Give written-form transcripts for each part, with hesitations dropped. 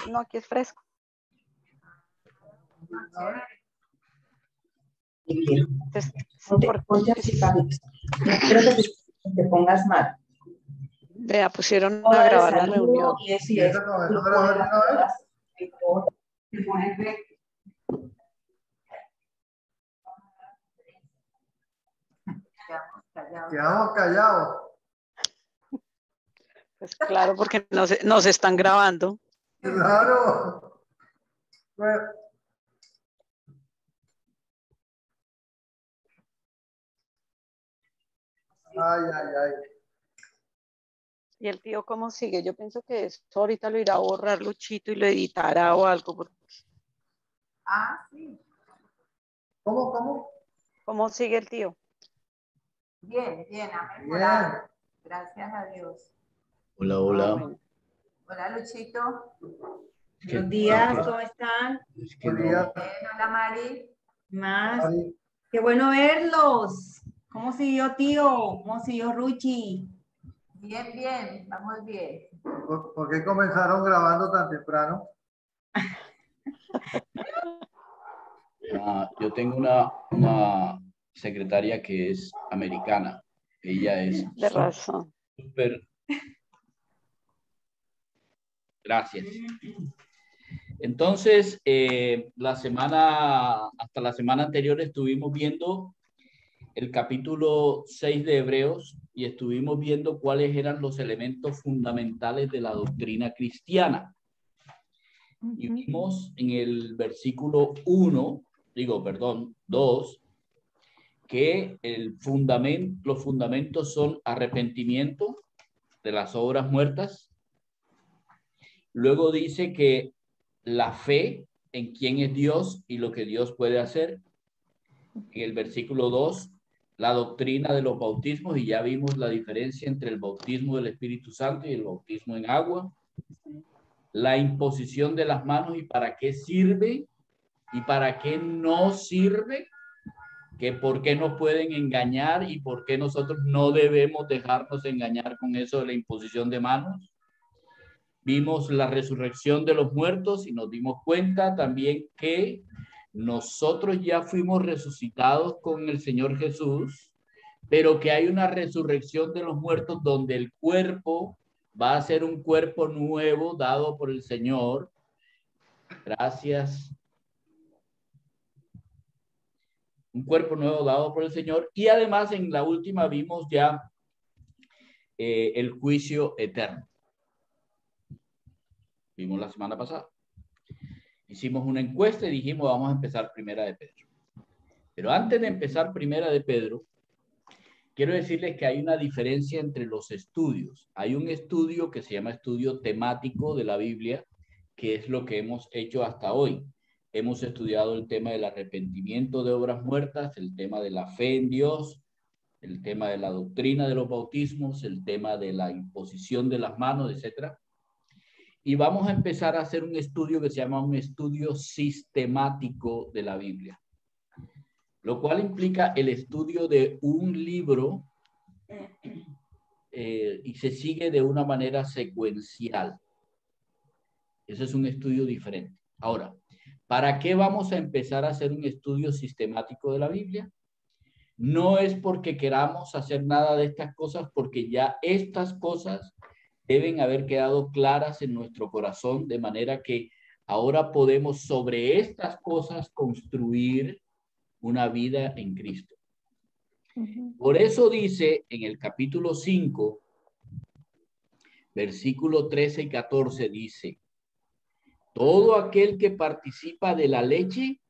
No, aquí es fresco. Entonces, Ponte así, Carlos. No quiero que te pongas mal. vea, pusieron Hola a de grabar la saludo reunión. y eso y eso. Lo ponen las horas, te ponen rec. Quedamos callados. Pues claro, porque no se están grabando. Claro. Bueno. Ay, ay, ay. ¿Y el tío cómo sigue? Yo pienso que esto ahorita lo irá a borrar Luchito y lo editará o algo. Ah, sí. ¿Cómo? ¿Cómo sigue el tío? Bien, ha mejorado. Gracias a Dios. Hola, hola. Bueno. Hola, Luchito. Buenos días, ¿cómo están? Es que no. Hola, Mari. Más. Mari. Qué bueno verlos. ¿Cómo siguió tío? ¿Cómo siguió Ruchi? Bien, vamos bien. ¿Por qué comenzaron grabando tan temprano? Yo tengo una secretaria que es americana. Ella es De razón. súper. Gracias. Entonces, hasta la semana anterior estuvimos viendo el capítulo 6 de Hebreos y estuvimos viendo cuáles eran los elementos fundamentales de la doctrina cristiana. Y vimos en el versículo 2, que los fundamentos son arrepentimiento de las obras muertas. Luego dice que la fe en quién es Dios y lo que Dios puede hacer. En el versículo 2, la doctrina de los bautismos, y ya vimos la diferencia entre el bautismo del Espíritu Santo y el bautismo en agua. La imposición de las manos y para qué sirve y para qué no sirve, que por qué nos pueden engañar y por qué nosotros no debemos dejarnos engañar con eso de la imposición de manos. Vimos la resurrección de los muertos y nos dimos cuenta también que nosotros ya fuimos resucitados con el Señor Jesús, pero que hay una resurrección de los muertos donde el cuerpo va a ser un cuerpo nuevo dado por el Señor. Gracias. Un cuerpo nuevo dado por el Señor. Y además en la última vimos ya el juicio eterno. Vimos la semana pasada. Hicimos una encuesta y dijimos vamos a empezar Primera de Pedro. Pero antes de empezar Primera de Pedro, quiero decirles que hay una diferencia entre los estudios. Hay un estudio que se llama estudio temático de la Biblia, que es lo que hemos hecho hasta hoy. Hemos estudiado el tema del arrepentimiento de obras muertas, el tema de la fe en Dios, el tema de la doctrina de los bautismos, el tema de la imposición de las manos, etc. Y vamos a empezar a hacer un estudio que se llama un estudio sistemático de la Biblia, lo cual implica el estudio de un libro y se sigue de una manera secuencial. Eso es un estudio diferente. Ahora, ¿para qué vamos a empezar a hacer un estudio sistemático de la Biblia? No es porque queramos hacer nada de estas cosas, porque ya estas cosas deben haber quedado claras en nuestro corazón, de manera que ahora podemos sobre estas cosas construir una vida en Cristo. Por eso dice en el capítulo 5, versículo 13 y 14, dice, todo aquel que participa de la leche,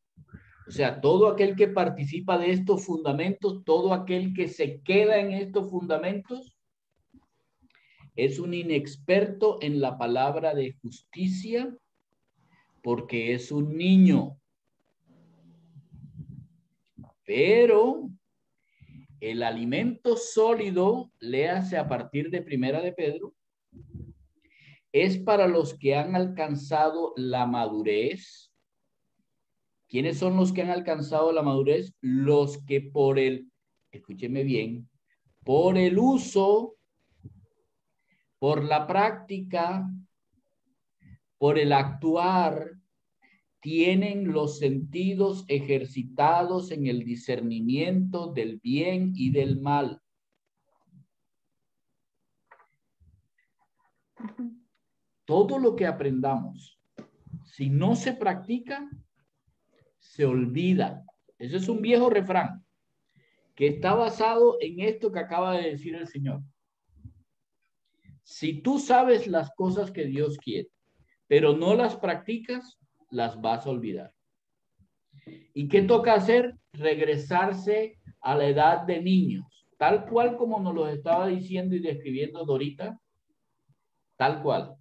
o sea, todo aquel que participa de estos fundamentos, todo aquel que se queda en estos fundamentos, es un inexperto en la palabra de justicia porque es un niño. Pero el alimento sólido, léase a partir de Primera de Pedro, es para los que han alcanzado la madurez. ¿Quiénes son los que han alcanzado la madurez? Los que escúcheme bien, por el uso, por la práctica, por el actuar, tienen los sentidos ejercitados en el discernimiento del bien y del mal. Todo lo que aprendamos, si no se practica, se olvida. Ese es un viejo refrán que está basado en esto que acaba de decir el Señor. Si tú sabes las cosas que Dios quiere, pero no las practicas, las vas a olvidar. ¿Y qué toca hacer? Regresarse a la edad de niños, tal cual como nos lo estaba diciendo y describiendo Dorita, tal cual.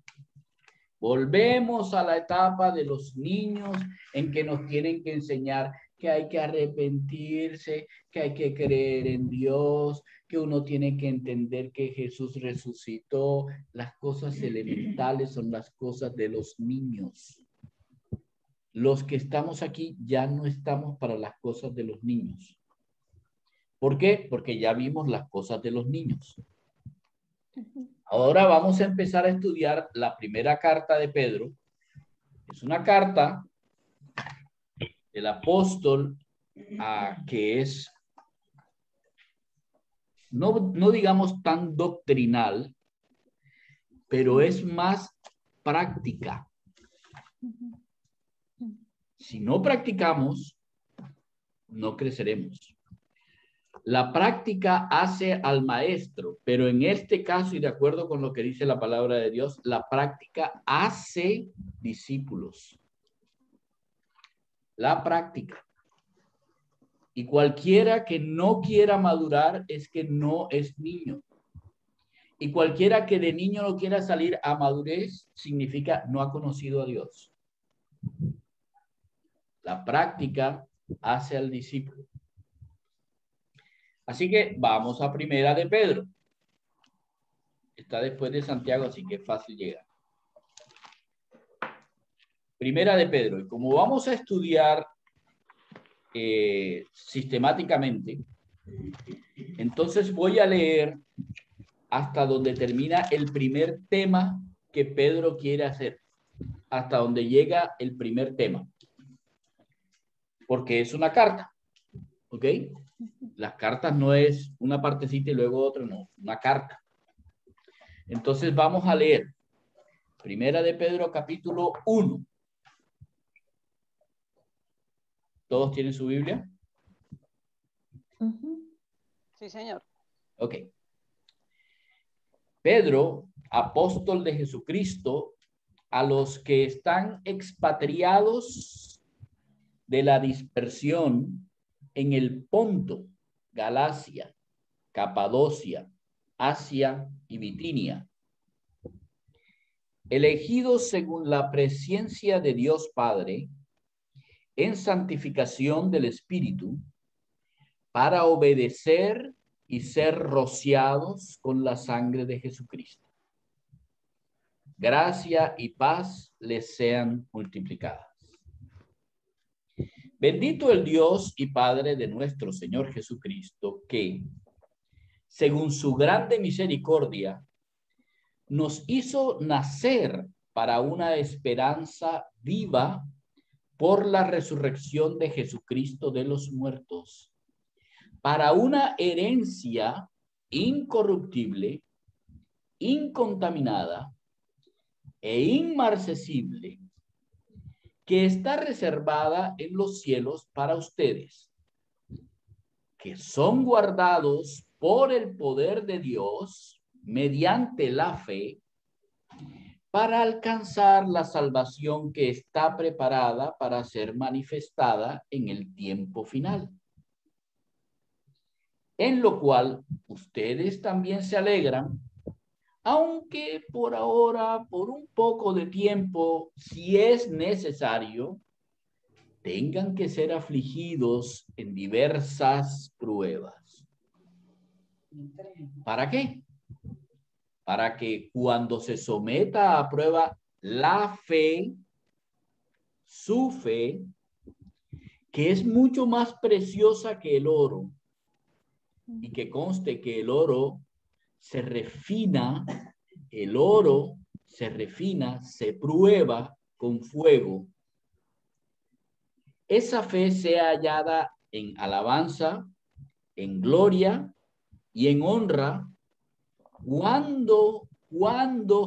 Volvemos a la etapa de los niños en que nos tienen que enseñar que hay que arrepentirse, que hay que creer en Dios, que uno tiene que entender que Jesús resucitó. Las cosas elementales son las cosas de los niños. Los que estamos aquí ya no estamos para las cosas de los niños. ¿Por qué? Porque ya vimos las cosas de los niños. Ahora vamos a empezar a estudiar la primera carta de Pedro. Es una carta del apóstol que es, no digamos tan doctrinal, pero es más práctica. Si no practicamos, no creceremos. La práctica hace al maestro, pero en este caso, y de acuerdo con lo que dice la palabra de Dios, la práctica hace discípulos. La práctica. Y cualquiera que no quiera madurar es que no es niño. Y cualquiera que de niño no quiera salir a madurez significa no ha conocido a Dios. La práctica hace al discípulo. Así que vamos a Primera de Pedro. Está después de Santiago, así que es fácil llegar. Primera de Pedro. Y como vamos a estudiar sistemáticamente, entonces voy a leer hasta donde termina el primer tema que Pedro quiere hacer. Hasta donde llega el primer tema. Porque es una carta. ¿Ok? Las cartas no es una partecita y luego otra, no, una carta. Entonces vamos a leer Primera de Pedro capítulo 1. ¿Todos tienen su Biblia? Sí, señor. Ok. Pedro, apóstol de Jesucristo, a los que están expatriados de la dispersión en el Ponto, Galacia, Capadocia, Asia y Bitinia, elegidos según la presciencia de Dios Padre, en santificación del Espíritu, para obedecer y ser rociados con la sangre de Jesucristo. Gracia y paz les sean multiplicadas. Bendito el Dios y Padre de nuestro Señor Jesucristo, que, según su grande misericordia, nos hizo nacer para una esperanza viva por la resurrección de Jesucristo de los muertos, para una herencia incorruptible, incontaminada e inmarcesible, que está reservada en los cielos para ustedes, que son guardados por el poder de Dios mediante la fe para alcanzar la salvación que está preparada para ser manifestada en el tiempo final. En lo cual ustedes también se alegran, aunque por ahora, por un poco de tiempo, si es necesario, tengan que ser afligidos en diversas pruebas. ¿Para qué? Para que cuando se someta a prueba la fe, su fe, que es mucho más preciosa que el oro, y que conste que el oro se refina, el oro se refina, se prueba con fuego, esa fe sea hallada en alabanza, en gloria y en honra cuando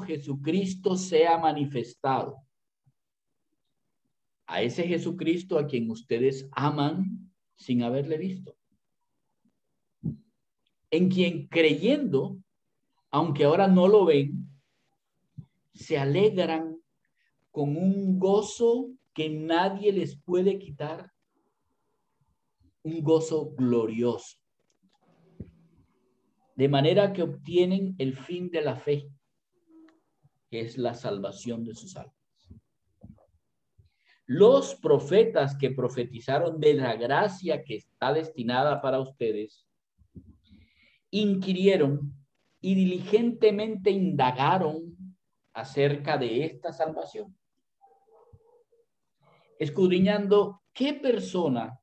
Jesucristo sea manifestado. A ese Jesucristo a quien ustedes aman sin haberle visto. En quien creyendo, aunque ahora no lo ven, se alegran con un gozo que nadie les puede quitar, un gozo glorioso. De manera que obtienen el fin de la fe, que es la salvación de sus almas. Los profetas que profetizaron de la gracia que está destinada para ustedes, inquirieron y diligentemente indagaron acerca de esta salvación, escudriñando qué persona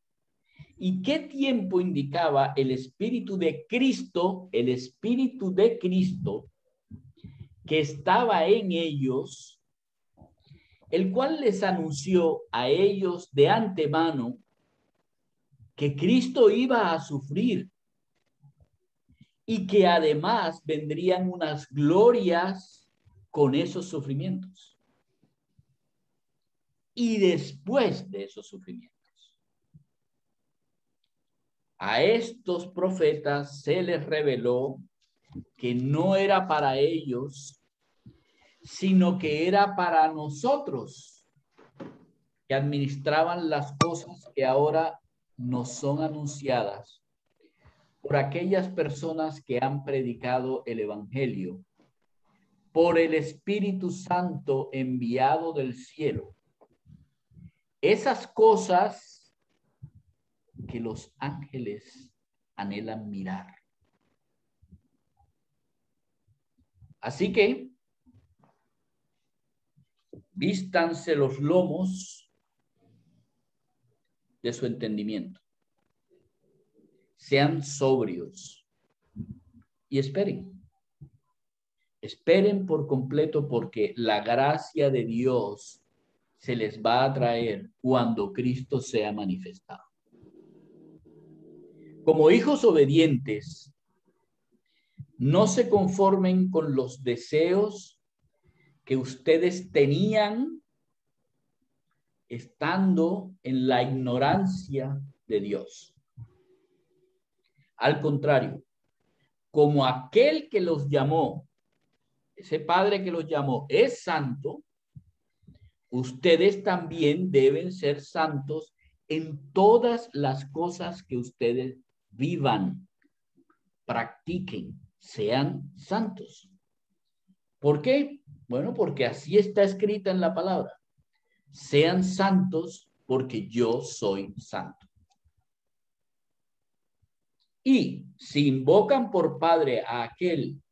y qué tiempo indicaba el Espíritu de Cristo, que estaba en ellos, el cual les anunció a ellos de antemano que Cristo iba a sufrir y que además vendrían unas glorias con esos sufrimientos. Y después de esos sufrimientos, a estos profetas se les reveló que no era para ellos, sino que era para nosotros, que administraban las cosas que ahora nos son anunciadas por aquellas personas que han predicado el Evangelio, por el Espíritu Santo enviado del cielo. Esas cosas que los ángeles anhelan mirar. Así que vístanse los lomos de su entendimiento. Sean sobrios y esperen. Esperen por completo, porque la gracia de Dios se les va a traer cuando Cristo sea manifestado. Como hijos obedientes, no se conformen con los deseos que ustedes tenían estando en la ignorancia de Dios. Al contrario, como aquel que los llamó, ese Padre que los llamó, es santo, ustedes también deben ser santos en todas las cosas que ustedes vivan, practiquen, sean santos. ¿Por qué? Bueno, porque así está escrita en la palabra. Sean santos porque yo soy santo. Y si invocan por Padre a aquel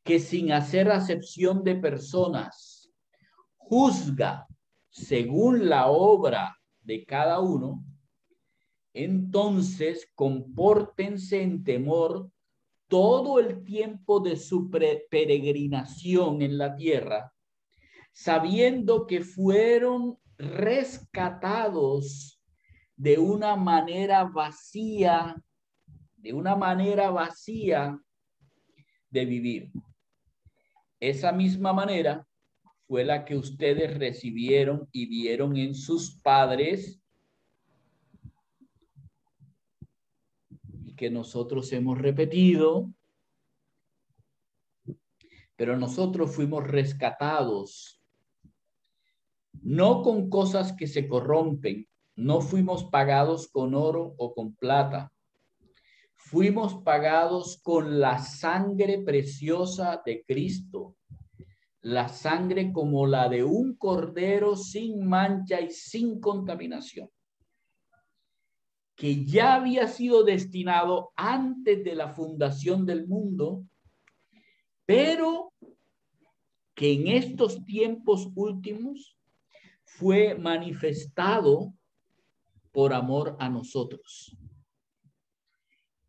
que sin hacer acepción de personas juzga según la obra de cada uno, entonces compórtense en temor todo el tiempo de su peregrinación en la tierra, sabiendo que fueron rescatados de una manera vacía de vivir. Esa misma manera fue la que ustedes recibieron y vieron en sus padres, y que nosotros hemos repetido, pero nosotros fuimos rescatados, no con cosas que se corrompen, no fuimos pagados con oro o con plata, fuimos pagados con la sangre preciosa de Cristo, la sangre como la de un cordero sin mancha y sin contaminación, que ya había sido destinado antes de la fundación del mundo, pero que en estos tiempos últimos fue manifestado por amor a nosotros.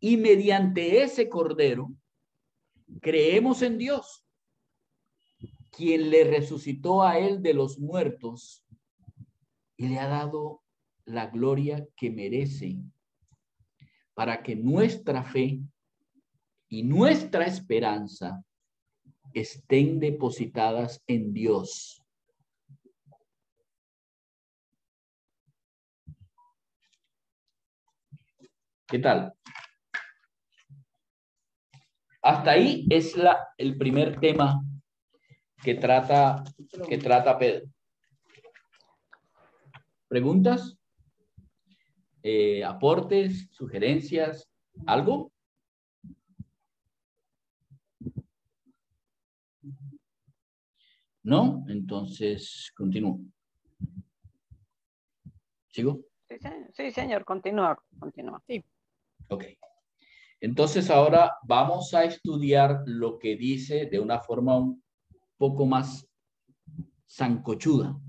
Y mediante ese cordero creemos en Dios, quien le resucitó a él de los muertos y le ha dado la gloria que merece, para que nuestra fe y nuestra esperanza estén depositadas en Dios. ¿Qué tal? Hasta ahí es el primer tema que trata Pedro. ¿Preguntas? ¿Aportes? ¿Sugerencias? ¿Algo? ¿No? Entonces, continúo. ¿Sigo? Sí, señor, continúa. Sí. Ok. Entonces ahora vamos a estudiar lo que dice de una forma un poco más sancochuda,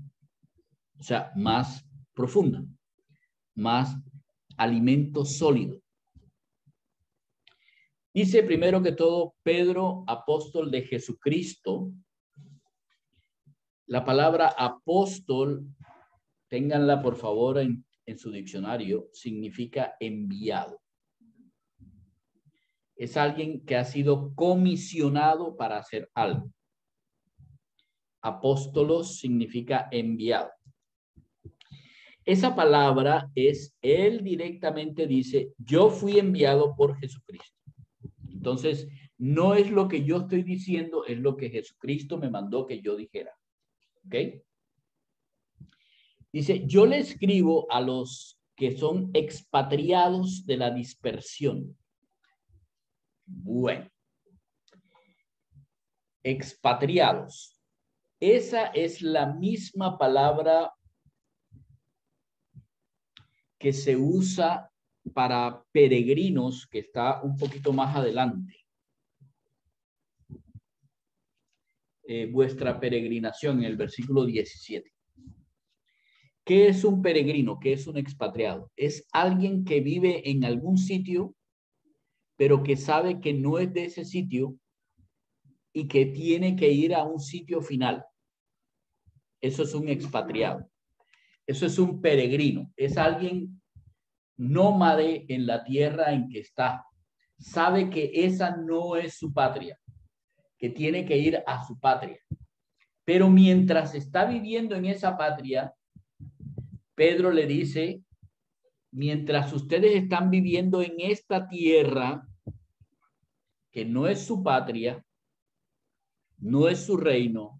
o sea, más profunda, más alimento sólido. Dice primero que todo Pedro, apóstol de Jesucristo. La palabra apóstol, ténganla por favor en su diccionario, significa enviado. Es alguien que ha sido comisionado para hacer algo. Apóstolos significa enviado. Esa palabra él directamente dice, yo fui enviado por Jesucristo. Entonces, no es lo que yo estoy diciendo, es lo que Jesucristo me mandó que yo dijera. ¿Ok? Dice, yo le escribo a los que son expatriados de la dispersión. Bueno. Expatriados. Esa es la misma palabra que se usa para peregrinos, que está un poquito más adelante. Vuestra peregrinación en el versículo 17. ¿Qué es un peregrino? ¿Qué es un expatriado? Es alguien que vive en algún sitio, pero que sabe que no es de ese sitio y que tiene que ir a un sitio final. Eso es un expatriado. Eso es un peregrino. Es alguien nómade en la tierra en que está. Sabe que esa no es su patria, que tiene que ir a su patria. Pero mientras está viviendo en esa patria, Pedro le dice, mientras ustedes están viviendo en esta tierra, que no es su patria, no es su reino,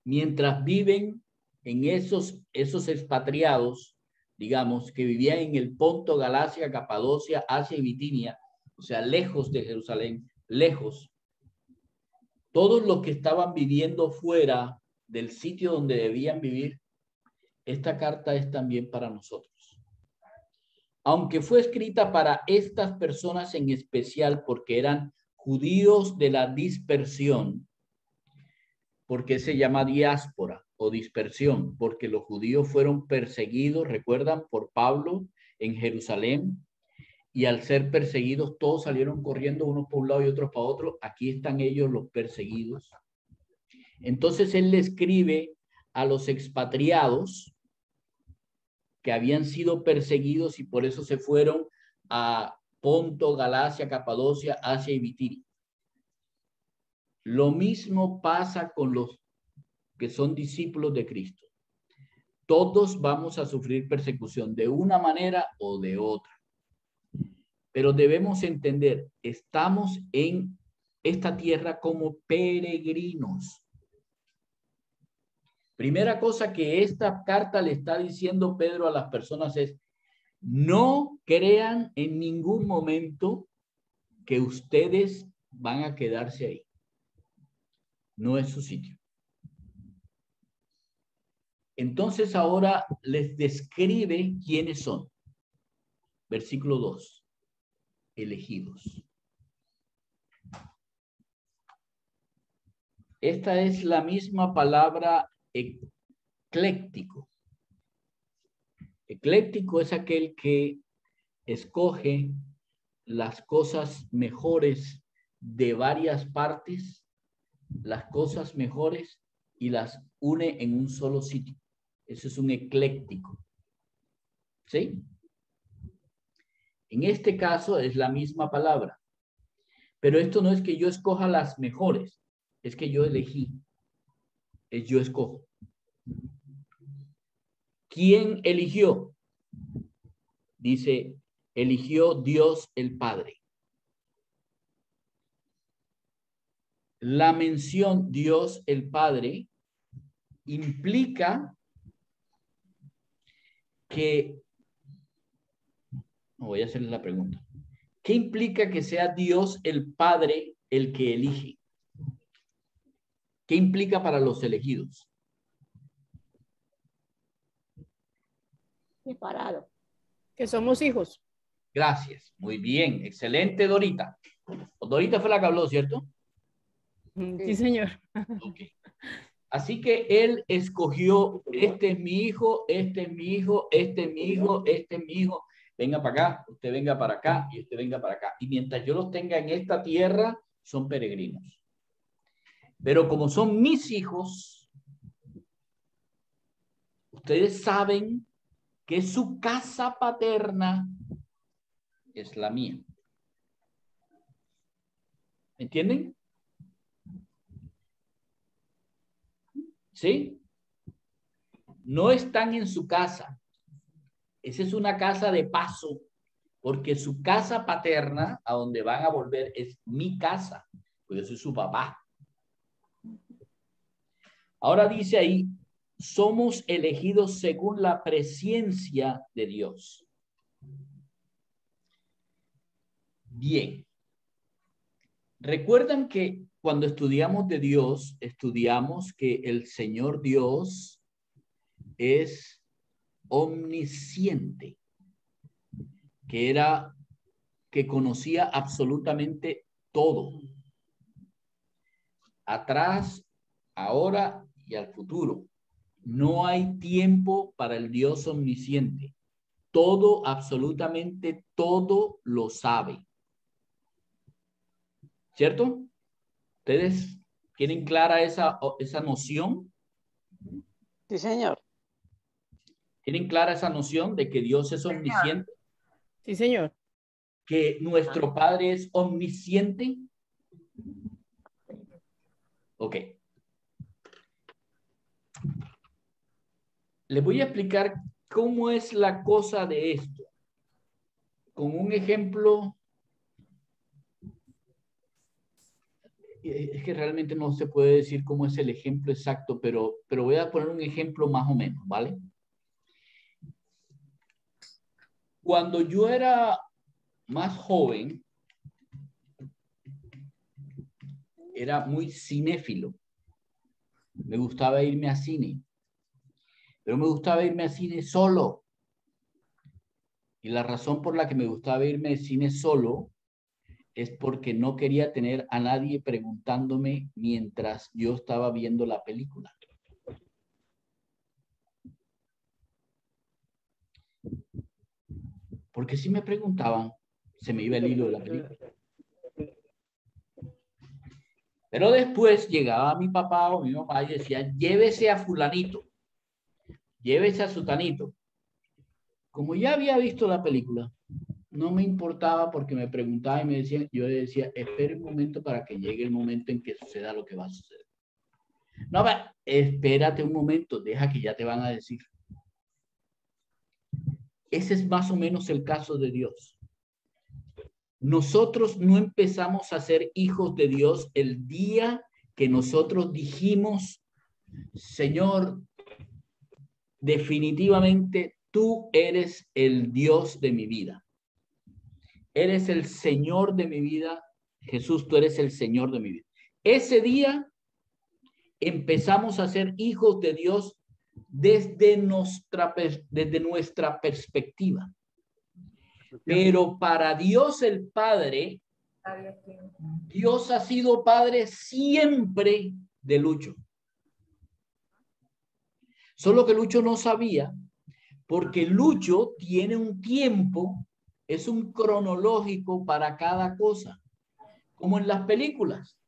mientras viven en esos expatriados, digamos, que vivían en el Ponto, Galacia, Capadocia, Asia y Bitinia, o sea, lejos de Jerusalén, lejos. Todos los que estaban viviendo fuera del sitio donde debían vivir, esta carta es también para nosotros. Aunque fue escrita para estas personas en especial porque eran judíos de la dispersión, porque se llama diáspora o dispersión, porque los judíos fueron perseguidos, recuerdan, por Pablo en Jerusalén, y al ser perseguidos todos salieron corriendo unos por un lado y otros para otro. Aquí están ellos los perseguidos. Entonces él le escribe a los expatriados que habían sido perseguidos y por eso se fueron a Ponto, Galacia, Capadocia, Asia y Bitinia. Lo mismo pasa con los que son discípulos de Cristo. Todos vamos a sufrir persecución de una manera o de otra. Pero debemos entender, estamos en esta tierra como peregrinos. Primera cosa que esta carta le está diciendo Pedro a las personas es, no crean en ningún momento que ustedes van a quedarse ahí. No es su sitio. Entonces ahora les describe quiénes son. Versículo 2. Elegidos. Esta es la misma palabra ecléctico. Ecléctico es aquel que escoge las cosas mejores de varias partes las cosas mejores y las une en un solo sitio. Eso es un ecléctico. ¿Sí? En este caso es la misma palabra. Pero esto no es que yo escoja las mejores, es que yo elegí. Es yo escojo. ¿Quién eligió? Dice, eligió Dios el Padre. La mención Dios el Padre implica que, voy a hacerle la pregunta. ¿Qué implica que sea Dios el Padre el que elige? ¿Qué implica para los elegidos? Separado. Que somos hijos. Gracias. Muy bien. Excelente, Dorita. Dorita fue la que habló, ¿cierto? Sí, señor. Okay. Así que él escogió, este es mi hijo, este es mi hijo, este es mi hijo, este es mi hijo. Venga para acá, usted venga para acá y usted venga para acá. Y mientras yo los tenga en esta tierra, son peregrinos. Pero como son mis hijos, ustedes saben que su casa paterna es la mía. ¿Entienden? ¿Sí? No están en su casa. Esa es una casa de paso, porque su casa paterna, a donde van a volver, es mi casa, porque yo soy su papá. Ahora dice ahí, somos elegidos según la presencia de Dios. Bien. Recuerdan que cuando estudiamos de Dios, estudiamos que el Señor Dios es omnisciente, que conocía absolutamente todo, atrás, ahora y al futuro. No hay tiempo para el Dios omnisciente. Todo, absolutamente todo lo sabe. ¿Cierto? ¿Ustedes tienen clara esa noción? Sí, señor. ¿Tienen clara esa noción de que Dios es omnisciente? Sí, señor. ¿Que nuestro Padre es omnisciente? Ok. Les voy a explicar cómo es la cosa de esto. Con un ejemplo. Es que realmente no se puede decir cómo es el ejemplo exacto, pero voy a poner un ejemplo más o menos, ¿vale? Cuando yo era más joven, era muy cinéfilo. Me gustaba irme a cine, pero me gustaba irme a cine solo. Y la razón por la que me gustaba irme al cine solo es porque no quería tener a nadie preguntándome mientras yo estaba viendo la película. Porque si me preguntaban, se me iba el hilo de la película. Pero después llegaba mi papá o mi mamá y decía, llévese a fulanito, llévese a sutanito. Como ya había visto la película, no me importaba porque me preguntaba y me decían, yo le decía, espere un momento para que llegue el momento en que suceda lo que va a suceder. No, espérate un momento, deja que ya te van a decir. Ese es más o menos el caso de Dios. Nosotros no empezamos a ser hijos de Dios el día que nosotros dijimos, Señor, definitivamente tú eres el Dios de mi vida. Eres el Señor de mi vida. Jesús, tú eres el Señor de mi vida. Ese día empezamos a ser hijos de Dios desde nuestra perspectiva. Pero para Dios el Padre, Dios ha sido Padre siempre de Lucho. Solo que Lucho no sabía, porque Lucho tiene un tiempo, es un cronológico para cada cosa, como en las películas.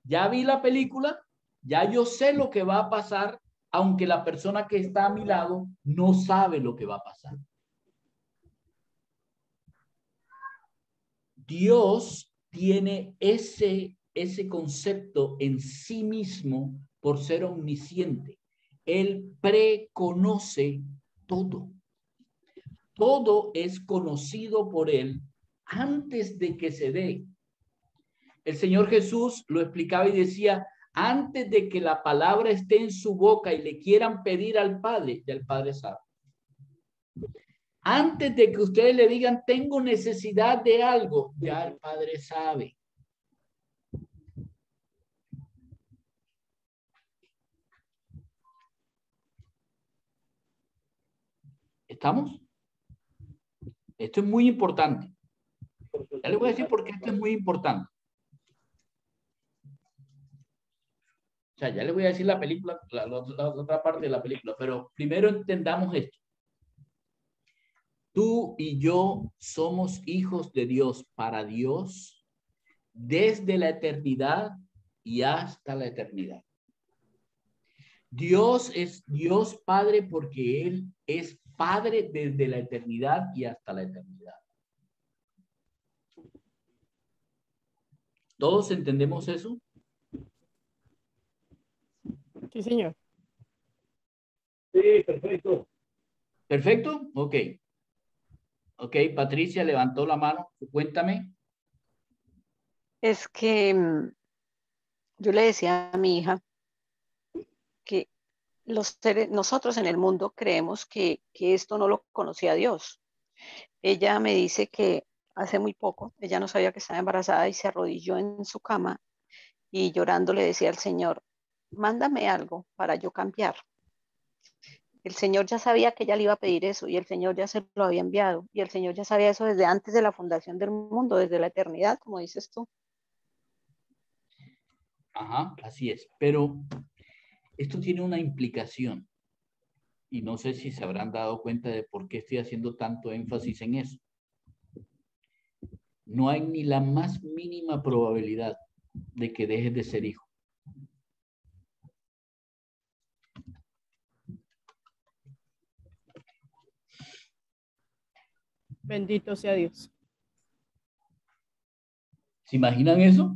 Ya vi la película, ya yo sé lo que va a pasar, aunque la persona que está a mi lado no sabe lo que va a pasar. Dios tiene ese concepto en sí mismo por ser omnisciente. Él preconoce todo. Todo es conocido por él antes de que se dé. El Señor Jesús lo explicaba y decía, antes de que la palabra esté en su boca y le quieran pedir al Padre, ya el Padre sabe. Antes de que ustedes le digan, tengo necesidad de algo, ya el Padre sabe. ¿Estamos? Esto es muy importante. Ya les voy a decir por qué esto es muy importante. O sea, ya les voy a decir la película, la otra parte de la película, pero primero entendamos esto. Tú y yo somos hijos de Dios para Dios desde la eternidad y hasta la eternidad. Dios es Dios Padre porque Él es Padre desde la eternidad y hasta la eternidad. ¿Todos entendemos eso? Sí, señor. Sí, perfecto. ¿Perfecto? Ok. Ok, Patricia levantó la mano. Cuéntame. Es que yo le decía a mi hija que nosotros en el mundo creemos que esto no lo conocía Dios. Ella me dice que hace muy poco, ella no sabía que estaba embarazada y se arrodilló en su cama y llorando le decía al Señor, mándame algo para yo cambiar. El Señor ya sabía que ella le iba a pedir eso y el Señor ya se lo había enviado y el Señor ya sabía eso desde antes de la fundación del mundo, desde la eternidad, como dices tú. Ajá, así es. Pero esto tiene una implicación y no sé si se habrán dado cuenta de por qué estoy haciendo tanto énfasis en eso. No hay ni la más mínima probabilidad de que dejes de ser hijo. Bendito sea Dios. ¿Se imaginan eso?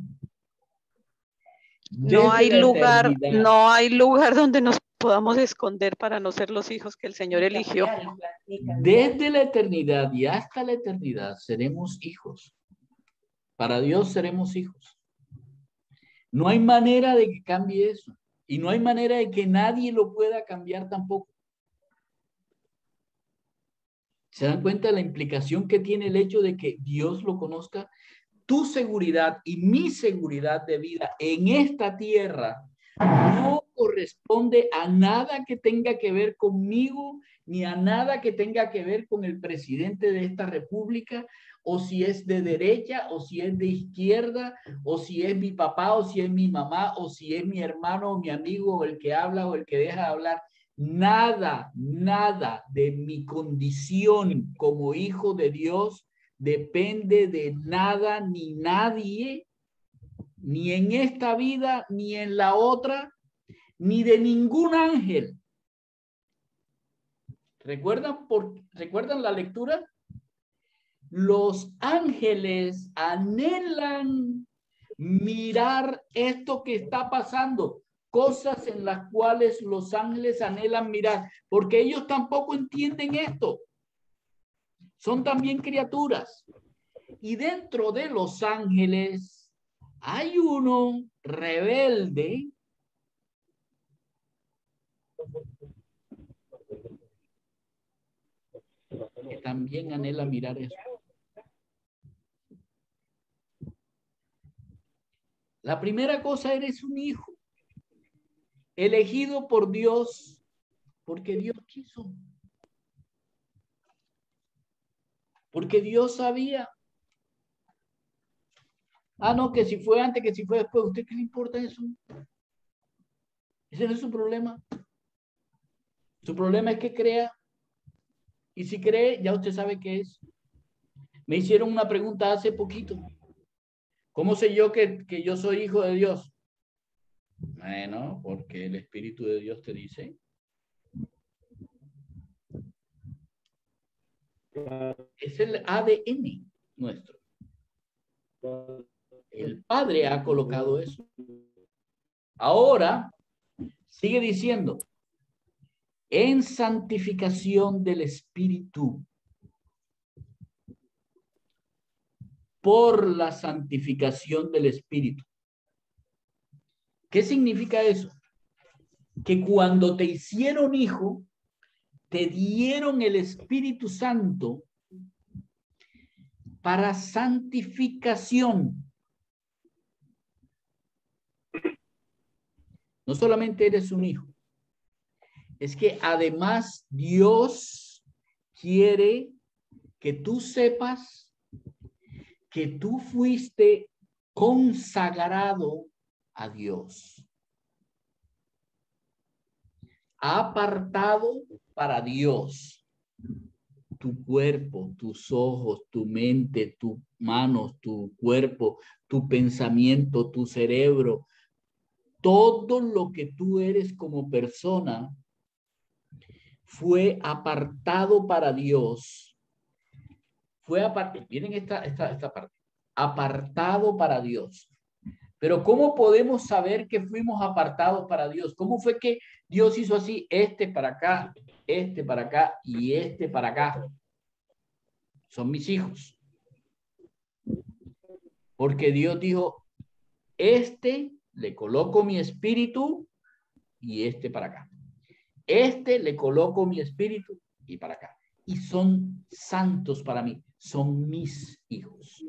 No hay Desde la lugar, eternidad. no hay lugar donde nos podamos esconder para no ser los hijos que el Señor eligió. Desde la eternidad y hasta la eternidad seremos hijos. Para Dios seremos hijos. No hay manera de que cambie eso. Y no hay manera de que nadie lo pueda cambiar tampoco. ¿Se dan cuenta de la implicación que tiene el hecho de que Dios lo conozca? Tu seguridad y mi seguridad de vida en esta tierra no corresponde a nada que tenga que ver conmigo, ni a nada que tenga que ver con el presidente de esta república, o si es de derecha, o si es de izquierda, o si es mi papá, o si es mi mamá, o si es mi hermano, o mi amigo, o el que habla, o el que deja de hablar. Nada, nada de mi condición como hijo de Dios depende de nada ni nadie, ni en esta vida, ni en la otra, ni de ningún ángel. ¿Recuerdan la lectura? Los ángeles anhelan mirar esto que está pasando, cosas en las cuales los ángeles anhelan mirar, porque ellos tampoco entienden esto. Son también criaturas. Y dentro de los ángeles hay uno rebelde que también anhela mirar eso. La primera cosa, eres un hijo, elegido por Dios, porque Dios quiso. Porque Dios sabía. Ah, no, que si fue antes, que si fue después. ¿A usted qué le importa eso? Ese no es su problema. Su problema es que crea. Y si cree, ya usted sabe qué es. Me hicieron una pregunta hace poquito. ¿Cómo sé yo que yo soy hijo de Dios? Bueno, porque el Espíritu de Dios te dice. Es el ADN nuestro. El Padre ha colocado eso. Ahora, sigue diciendo, en santificación del Espíritu, por la santificación del Espíritu. ¿Qué significa eso? Que cuando te hicieron hijo, te dieron el Espíritu Santo para santificación. No solamente eres un hijo, es que además Dios quiere que tú sepas que tú fuiste consagrado a Dios. Apartado para Dios. Tu cuerpo, tus ojos, tu mente, tus manos, tu cuerpo, tu pensamiento, tu cerebro, todo lo que tú eres como persona fue apartado para Dios. Fue apartado, miren esta parte, apartado para Dios. Pero ¿cómo podemos saber que fuimos apartados para Dios? ¿Cómo fue que Dios hizo así, este para acá y este para acá? Son mis hijos. Porque Dios dijo, este le coloco mi espíritu y este para acá. Este le coloco mi espíritu y para acá. Y son santos para mí. Son mis hijos.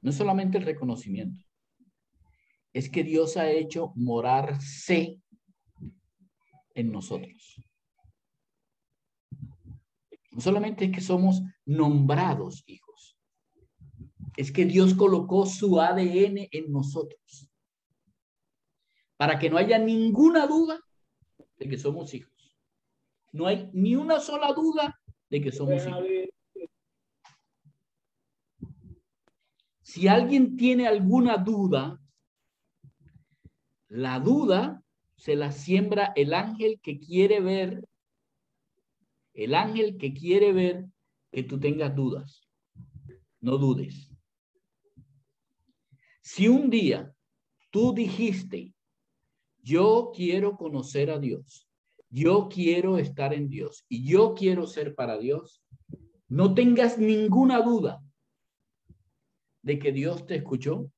No es solamente el reconocimiento. Es que Dios ha hecho morarse en nosotros. No solamente es que somos nombrados hijos. Es que Dios colocó su ADN en nosotros. Para que no haya ninguna duda de que somos hijos. No hay ni una sola duda de que somos hijos. Si alguien tiene alguna duda, la duda se la siembra el ángel que quiere ver, que tú tengas dudas. No dudes. Si un día tú dijiste, yo quiero conocer a Dios, yo quiero estar en Dios y yo quiero ser para Dios, no tengas ninguna duda de que Dios te escuchó,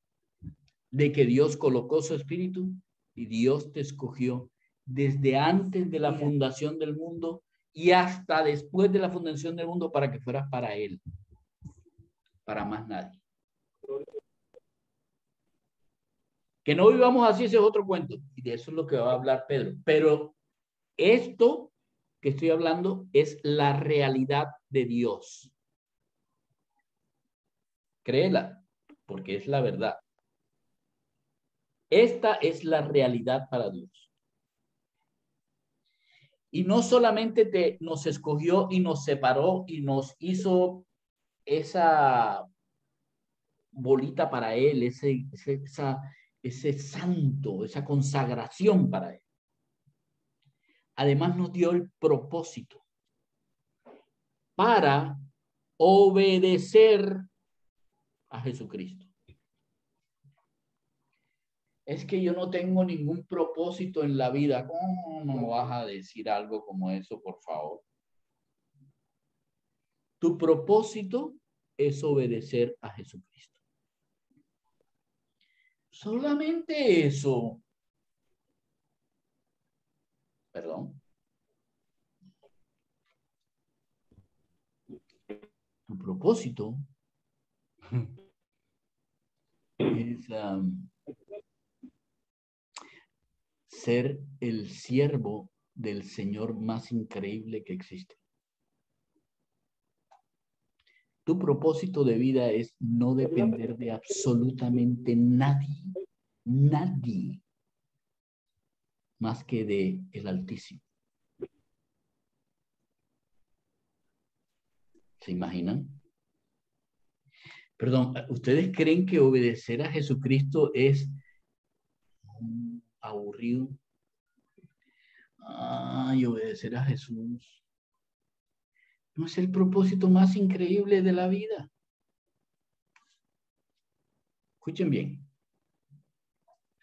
de que Dios colocó su espíritu y Dios te escogió desde antes de la fundación del mundo y hasta después de la fundación del mundo para que fueras para Él, para más nadie. Que no vivamos así, ese es otro cuento, y de eso es lo que va a hablar Pedro. Pero esto que estoy hablando es la realidad de Dios. Créela, porque es la verdad. Esta es la realidad para Dios. Y no solamente nos escogió y nos separó y nos hizo esa bolita para Él, ese santo, esa consagración para Él. Además nos dio el propósito para obedecer a Jesucristo. Es que yo no tengo ningún propósito en la vida. ¿Cómo no me vas a decir algo como eso, por favor? Tu propósito es obedecer a Jesucristo. Solamente eso. Perdón. Tu propósito es ser el siervo del Señor más increíble que existe. Tu propósito de vida es no depender de absolutamente nadie, más que de el Altísimo. ¿Se imaginan? Perdón, ¿ustedes creen que obedecer a Jesucristo es aburrido? Ay, obedecer a Jesús. No es el propósito más increíble de la vida. Escuchen bien.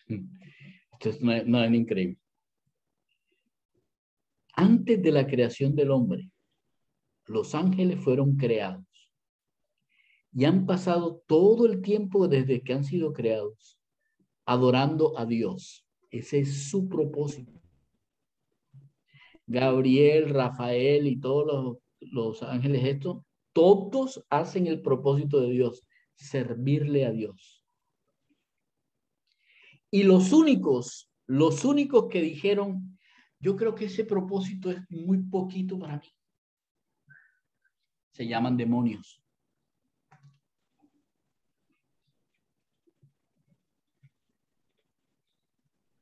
Esto es nada increíble. Antes de la creación del hombre, los ángeles fueron creados y han pasado todo el tiempo desde que han sido creados adorando a Dios. Ese es su propósito. Gabriel, Rafael y todos los ángeles estos, todos hacen el propósito de Dios, servirle a Dios. Y los únicos que dijeron, yo creo que ese propósito es muy poquito para mí, se llaman demonios.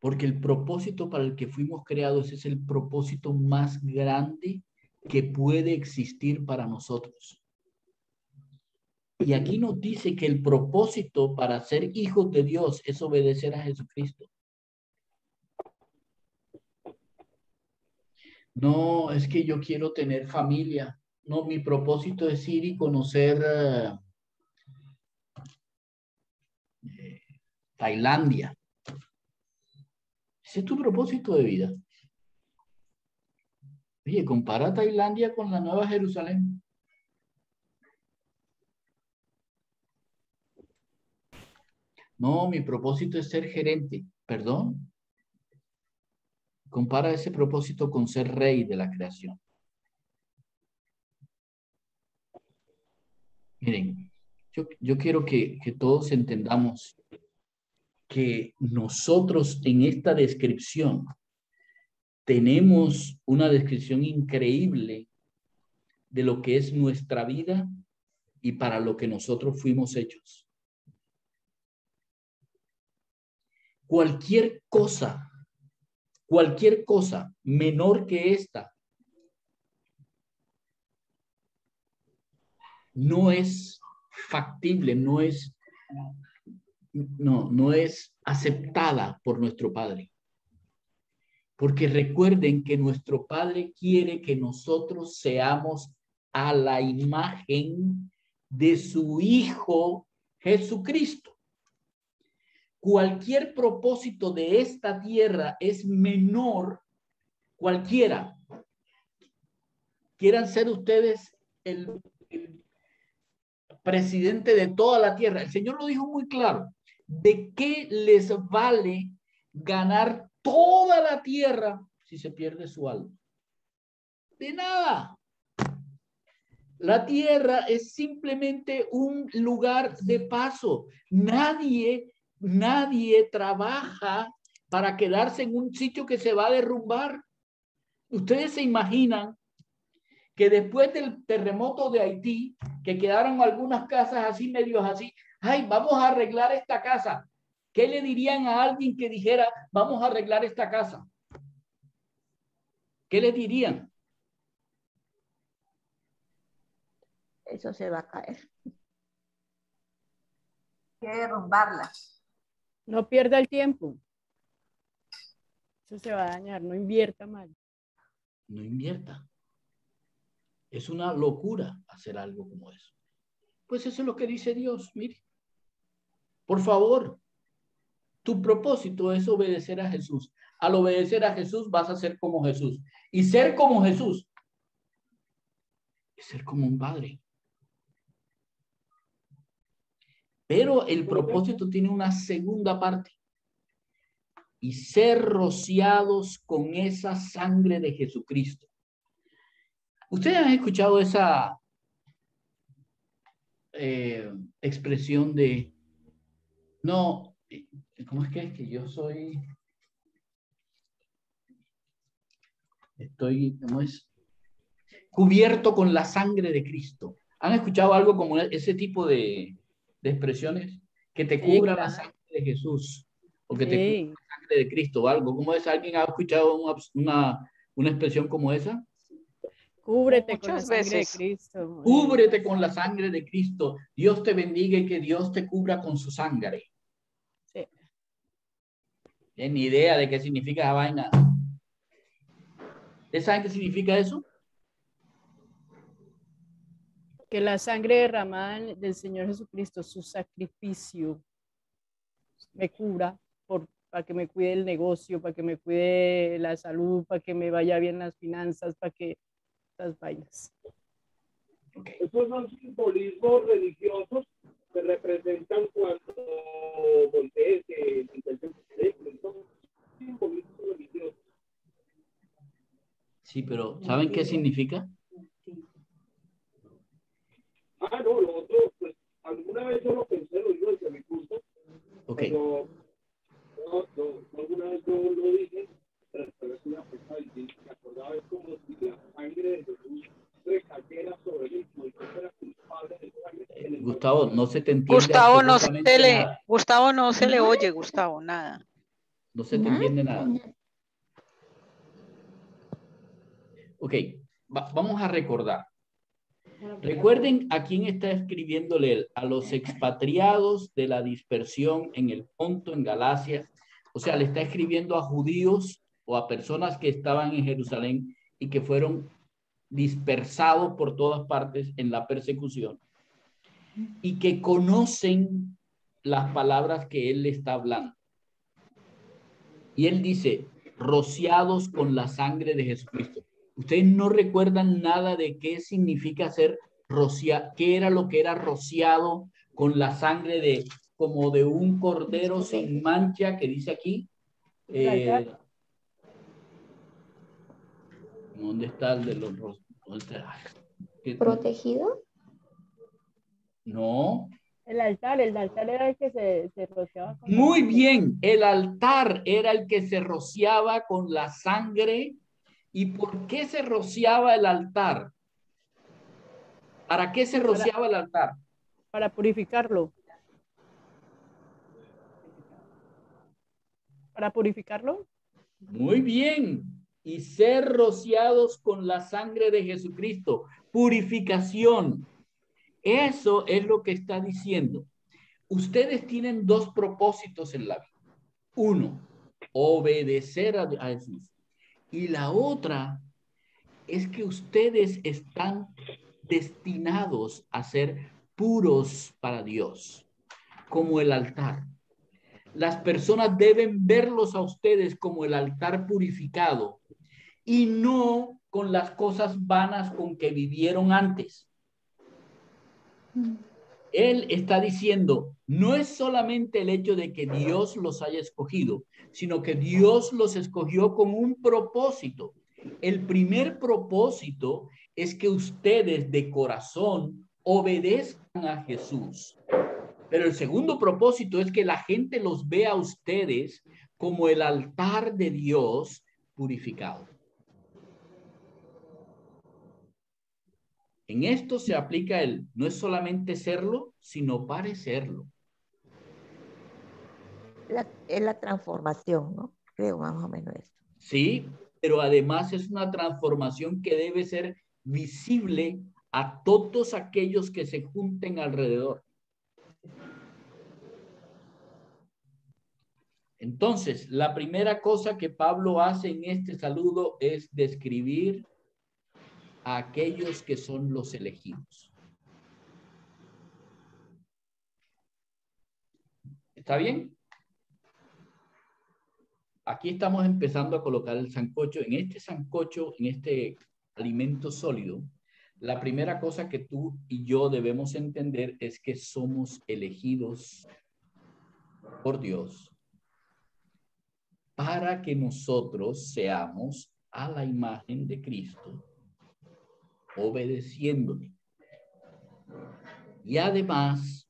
Porque el propósito para el que fuimos creados es el propósito más grande que puede existir para nosotros. Y aquí nos dice que el propósito para ser hijos de Dios es obedecer a Jesucristo. No, es que yo quiero tener familia. No, mi propósito es ir y conocer Tailandia. Ese es tu propósito de vida. Oye, compara Tailandia con la Nueva Jerusalén. No, mi propósito es ser gerente. ¿Perdón? Compara ese propósito con ser rey de la creación. Miren, yo quiero que todos entendamos que nosotros en esta descripción tenemos una descripción increíble de lo que es nuestra vida y para lo que nosotros fuimos hechos. Cualquier cosa menor que esta no es factible, no es aceptada por nuestro Padre. Porque recuerden que nuestro Padre quiere que nosotros seamos a la imagen de su Hijo Jesucristo. Cualquier propósito de esta tierra es menor, cualquiera. Quieran ser ustedes el presidente de toda la tierra. El Señor lo dijo muy claro. ¿De qué les vale ganar toda la tierra si se pierde su alma? De nada. La tierra es simplemente un lugar de paso. Nadie trabaja para quedarse en un sitio que se va a derrumbar. Ustedes se imaginan que después del terremoto de Haití, que quedaron algunas casas así, medios así, ay, vamos a arreglar esta casa. ¿Qué le dirían a alguien que dijera, vamos a arreglar esta casa? ¿Qué le dirían? Eso se va a caer. Hay que derrumbarla. No pierda el tiempo. Eso se va a dañar, no invierta mal. No invierta. Es una locura hacer algo como eso. Pues eso es lo que dice Dios. Mire, por favor, tu propósito es obedecer a Jesús. Al obedecer a Jesús vas a ser como Jesús. Y ser como Jesús es ser como un padre. Pero el propósito tiene una segunda parte. Y ser rociados con esa sangre de Jesucristo. ¿Ustedes han escuchado esa expresión de, no, ¿cómo es que yo soy? ¿Cómo es? Cubierto con la sangre de Cristo. ¿Han escuchado algo como ese tipo de expresiones? Que te cubra la sangre de Jesús. O que te cubra la sangre de Cristo o algo. ¿Cómo es? ¿Alguien ha escuchado una expresión como esa? Cúbrete con la Muchas sangre de veces. Cristo. Cúbrete con la sangre de Cristo. Dios te bendiga y que Dios te cubra con su sangre. Sí. ¿Tienen ni idea de qué significa esa vaina? ¿Ustedes saben qué significa eso? Que la sangre derramada del Señor Jesucristo, su sacrificio, me cubra para que me cuide el negocio, para que me cuide la salud, para que me vaya bien las finanzas, para que las vainas. Okay. Esos son simbolismos religiosos que representan cuando Moisés son simbolismos religiosos. Sí, pero ¿saben qué significa? Ah, no, lo otro, pues alguna vez yo lo pensé, lo digo desde mi punto, Okay. pero no, alguna vez yo lo dije, pero después una persona y me acordaba, es como si la sangre de Jesús recayera sobre él, como si fuera culpable de sangre. Gustavo, no se te entiende absolutamente nada. Gustavo no se le oye, Gustavo, nada. No se te entiende nada. Ok, vamos a recordar. Recuerden a quién está escribiéndole él, a los expatriados de la dispersión en el Ponto, en Galacia. O sea, le está escribiendo a judíos o a personas que estaban en Jerusalén y que fueron dispersados por todas partes en la persecución y que conocen las palabras que él le está hablando. Y él dice, rociados con la sangre de Jesucristo. Ustedes no recuerdan nada de qué significa ser rociado, qué era lo que era rociado con la sangre de, como de un cordero sin mancha, que dice aquí. ¿Dónde está el de los rociados? ¿Protegido? No. El altar era el que se rociaba con Muy bien, el altar era el que se rociaba con la sangre. ¿Y por qué se rociaba el altar? ¿Para qué se rociaba el altar? Para purificarlo. ¿Para purificarlo? Muy bien. Y ser rociados con la sangre de Jesucristo. Purificación. Eso es lo que está diciendo. Ustedes tienen dos propósitos en la vida. Uno, obedecer a Jesús. Y la otra es que ustedes están destinados a ser puros para Dios, como el altar. Las personas deben verlos a ustedes como el altar purificado y no con las cosas vanas con que vivieron antes. Él está diciendo, no es solamente el hecho de que Dios los haya escogido, sino que Dios los escogió con un propósito. El primer propósito es que ustedes de corazón obedezcan a Jesús. Pero el segundo propósito es que la gente los vea a ustedes como el altar de Dios purificado. En esto se aplica el, no es solamente serlo, sino parecerlo. Es la transformación, ¿no? Creo más o menos eso. Sí, pero además es una transformación que debe ser visible a todos aquellos que se junten alrededor. Entonces, la primera cosa que Pablo hace en este saludo es describir a aquellos que son los elegidos. ¿Está bien? Aquí estamos empezando a colocar el sancocho. En este sancocho, en este alimento sólido, la primera cosa que tú y yo debemos entender es que somos elegidos por Dios para que nosotros seamos a la imagen de Cristo, obedeciéndole. Y además,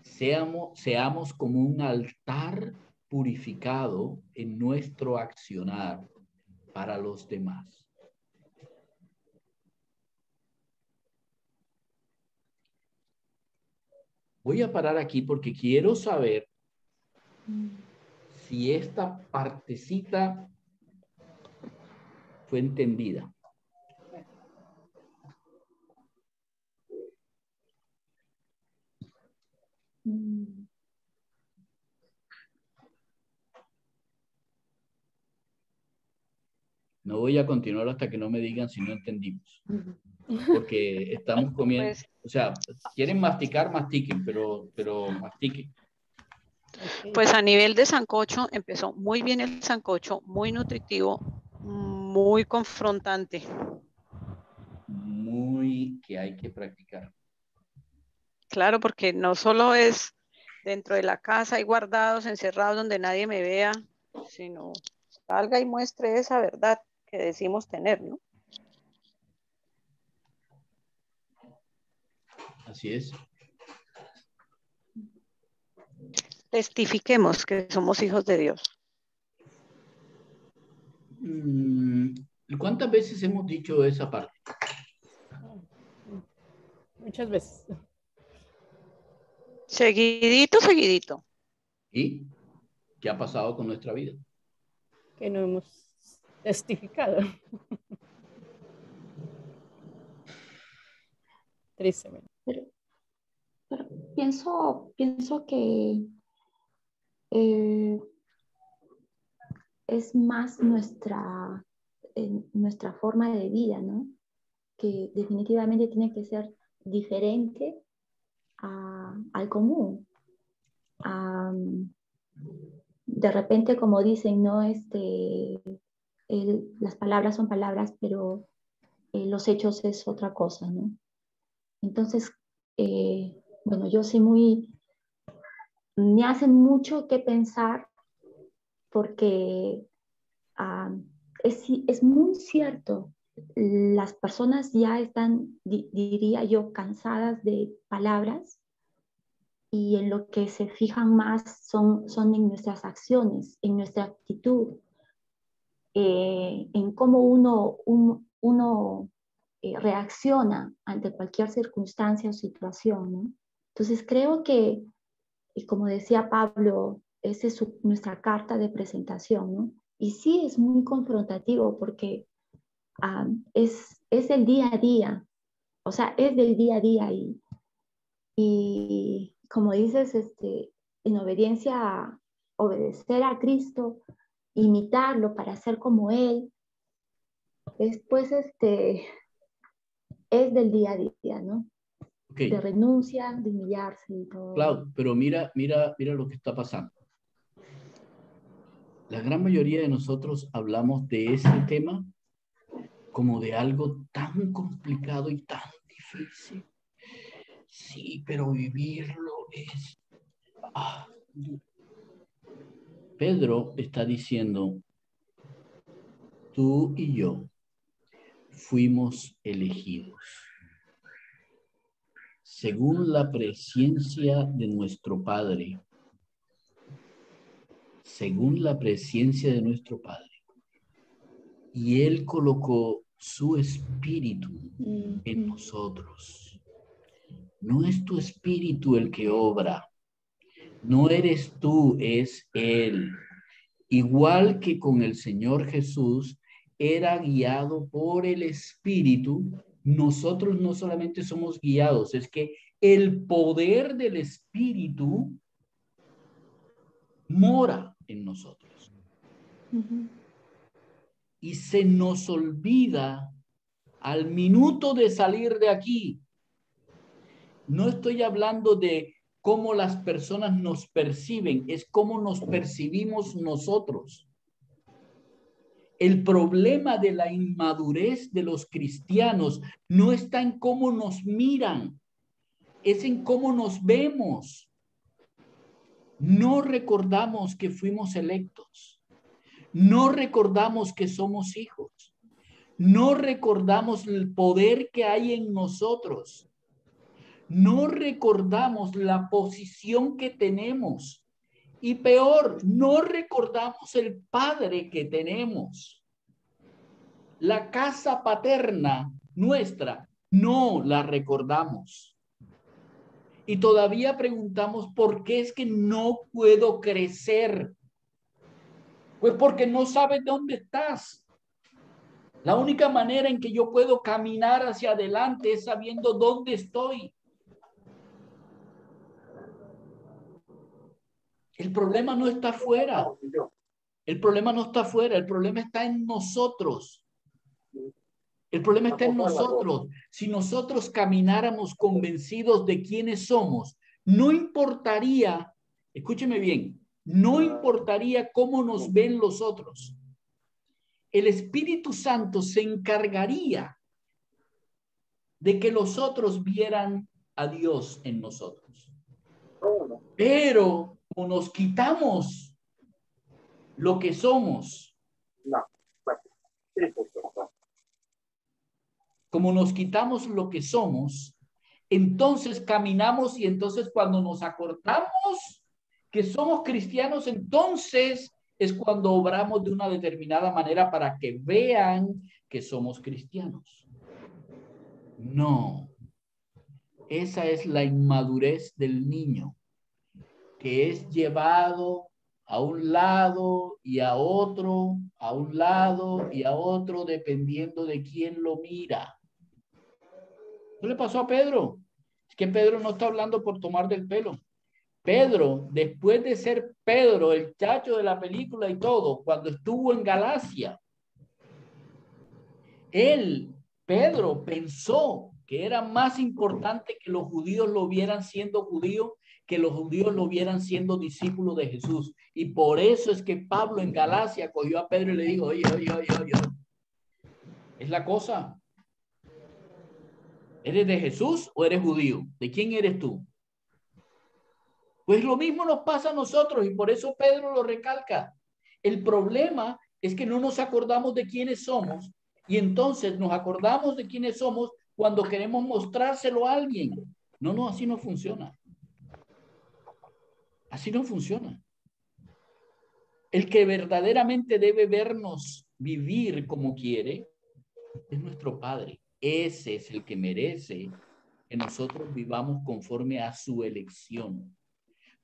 seamos como un altar purificado en nuestro accionar para los demás. Voy a parar aquí porque quiero saber si esta partecita fue entendida. Mm, No voy a continuar hasta que no me digan si no entendimos. Porque estamos comiendo, Pues, o sea, quieren masticar, mastiquen, pero mastiquen. Ok. pues a nivel de sancocho, empezó muy bien el sancocho, muy nutritivo, muy confrontante. Muy que hay que practicar. Claro, porque no solo es dentro de la casa y guardados, encerrados donde nadie me vea, sino salga y muestre esa verdad que decimos tener, ¿no? Así es. Testifiquemos que somos hijos de Dios. ¿Cuántas veces hemos dicho esa parte? Muchas veces. Seguidito, seguidito. ¿Y qué ha pasado con nuestra vida? Que no hemos testificado. Tristemente. pero pienso que eh, es más nuestra forma de vida, ¿no? Que definitivamente tiene que ser diferente al común. De repente, como dicen, ¿no? Las palabras son palabras, pero los hechos es otra cosa, ¿no? Entonces, bueno, yo soy me hacen mucho que pensar porque es muy cierto, las personas ya están, diría yo, cansadas de palabras y en lo que se fijan más son en nuestras acciones, en nuestra actitud, en cómo uno reacciona ante cualquier circunstancia o situación, ¿no? Entonces creo que, y como decía Pablo, esa es nuestra carta de presentación, ¿no? Y sí es muy confrontativo porque es el día a día, o sea, es del día a día y como dices, en obediencia a obedecer a Cristo, imitarlo para ser como Él, después es del día a día, ¿no? Ok, De renuncia, de humillarse y todo. Clau, pero mira lo que está pasando. La gran mayoría de nosotros hablamos de ese tema como de algo tan complicado y tan difícil. Sí, pero vivirlo es... Pedro está diciendo, tú y yo fuimos elegidos según la presciencia de nuestro Padre. Según la presciencia de nuestro Padre. Y Él colocó su espíritu en nosotros. No es tu espíritu el que obra. No eres tú, es Él. Igual que con el Señor Jesús era guiado por el Espíritu, nosotros no solamente somos guiados, es que el poder del Espíritu mora en nosotros. Y se nos olvida al minuto de salir de aquí. No estoy hablando de cómo las personas nos perciben, es cómo nos percibimos nosotros. El problema de la inmadurez de los cristianos no está en cómo nos miran, es en cómo nos vemos. No recordamos que fuimos electos. No recordamos que somos hijos. No recordamos el poder que hay en nosotros. No recordamos la posición que tenemos. Y peor, no recordamos el padre que tenemos. La casa paterna nuestra, no la recordamos. Y todavía preguntamos, ¿por qué es que no puedo crecer? Pues porque no sabes dónde estás. La única manera en que yo puedo caminar hacia adelante es sabiendo dónde estoy. El problema no está afuera. El problema no está afuera. El problema está en nosotros. El problema está en nosotros. Si nosotros camináramos convencidos de quiénes somos, no importaría, escúcheme bien, no importaría cómo nos ven los otros. El Espíritu Santo se encargaría de que los otros vieran a Dios en nosotros. Pero como nos quitamos lo que somos, como nos quitamos lo que somos, entonces caminamos y entonces cuando nos acordamos que somos cristianos, entonces es cuando obramos de una determinada manera para que vean que somos cristianos. No, esa es la inmadurez del niño, que es llevado a un lado y a otro, a un lado y a otro, dependiendo de quién lo mira. ¿Qué le pasó a Pedro? Es que Pedro no está hablando por tomar del pelo. Pedro, después de ser Pedro, el chacho de la película y todo, cuando estuvo en Galacia, Pedro pensó que era más importante que los judíos lo vieran siendo judío, que los judíos lo vieran siendo discípulo de Jesús. Y por eso es que Pablo en Galacia cogió a Pedro y le dijo, oye, es la cosa. ¿Eres de Jesús o eres judío? ¿De quién eres tú? Pues lo mismo nos pasa a nosotros y por eso Pedro lo recalca. El problema es que no nos acordamos de quiénes somos y entonces nos acordamos de quiénes somos cuando queremos mostrárselo a alguien. No, así no funciona. Así no funciona. El que verdaderamente debe vernos vivir como quiere es nuestro Padre. Ese es el que merece que nosotros vivamos conforme a su elección,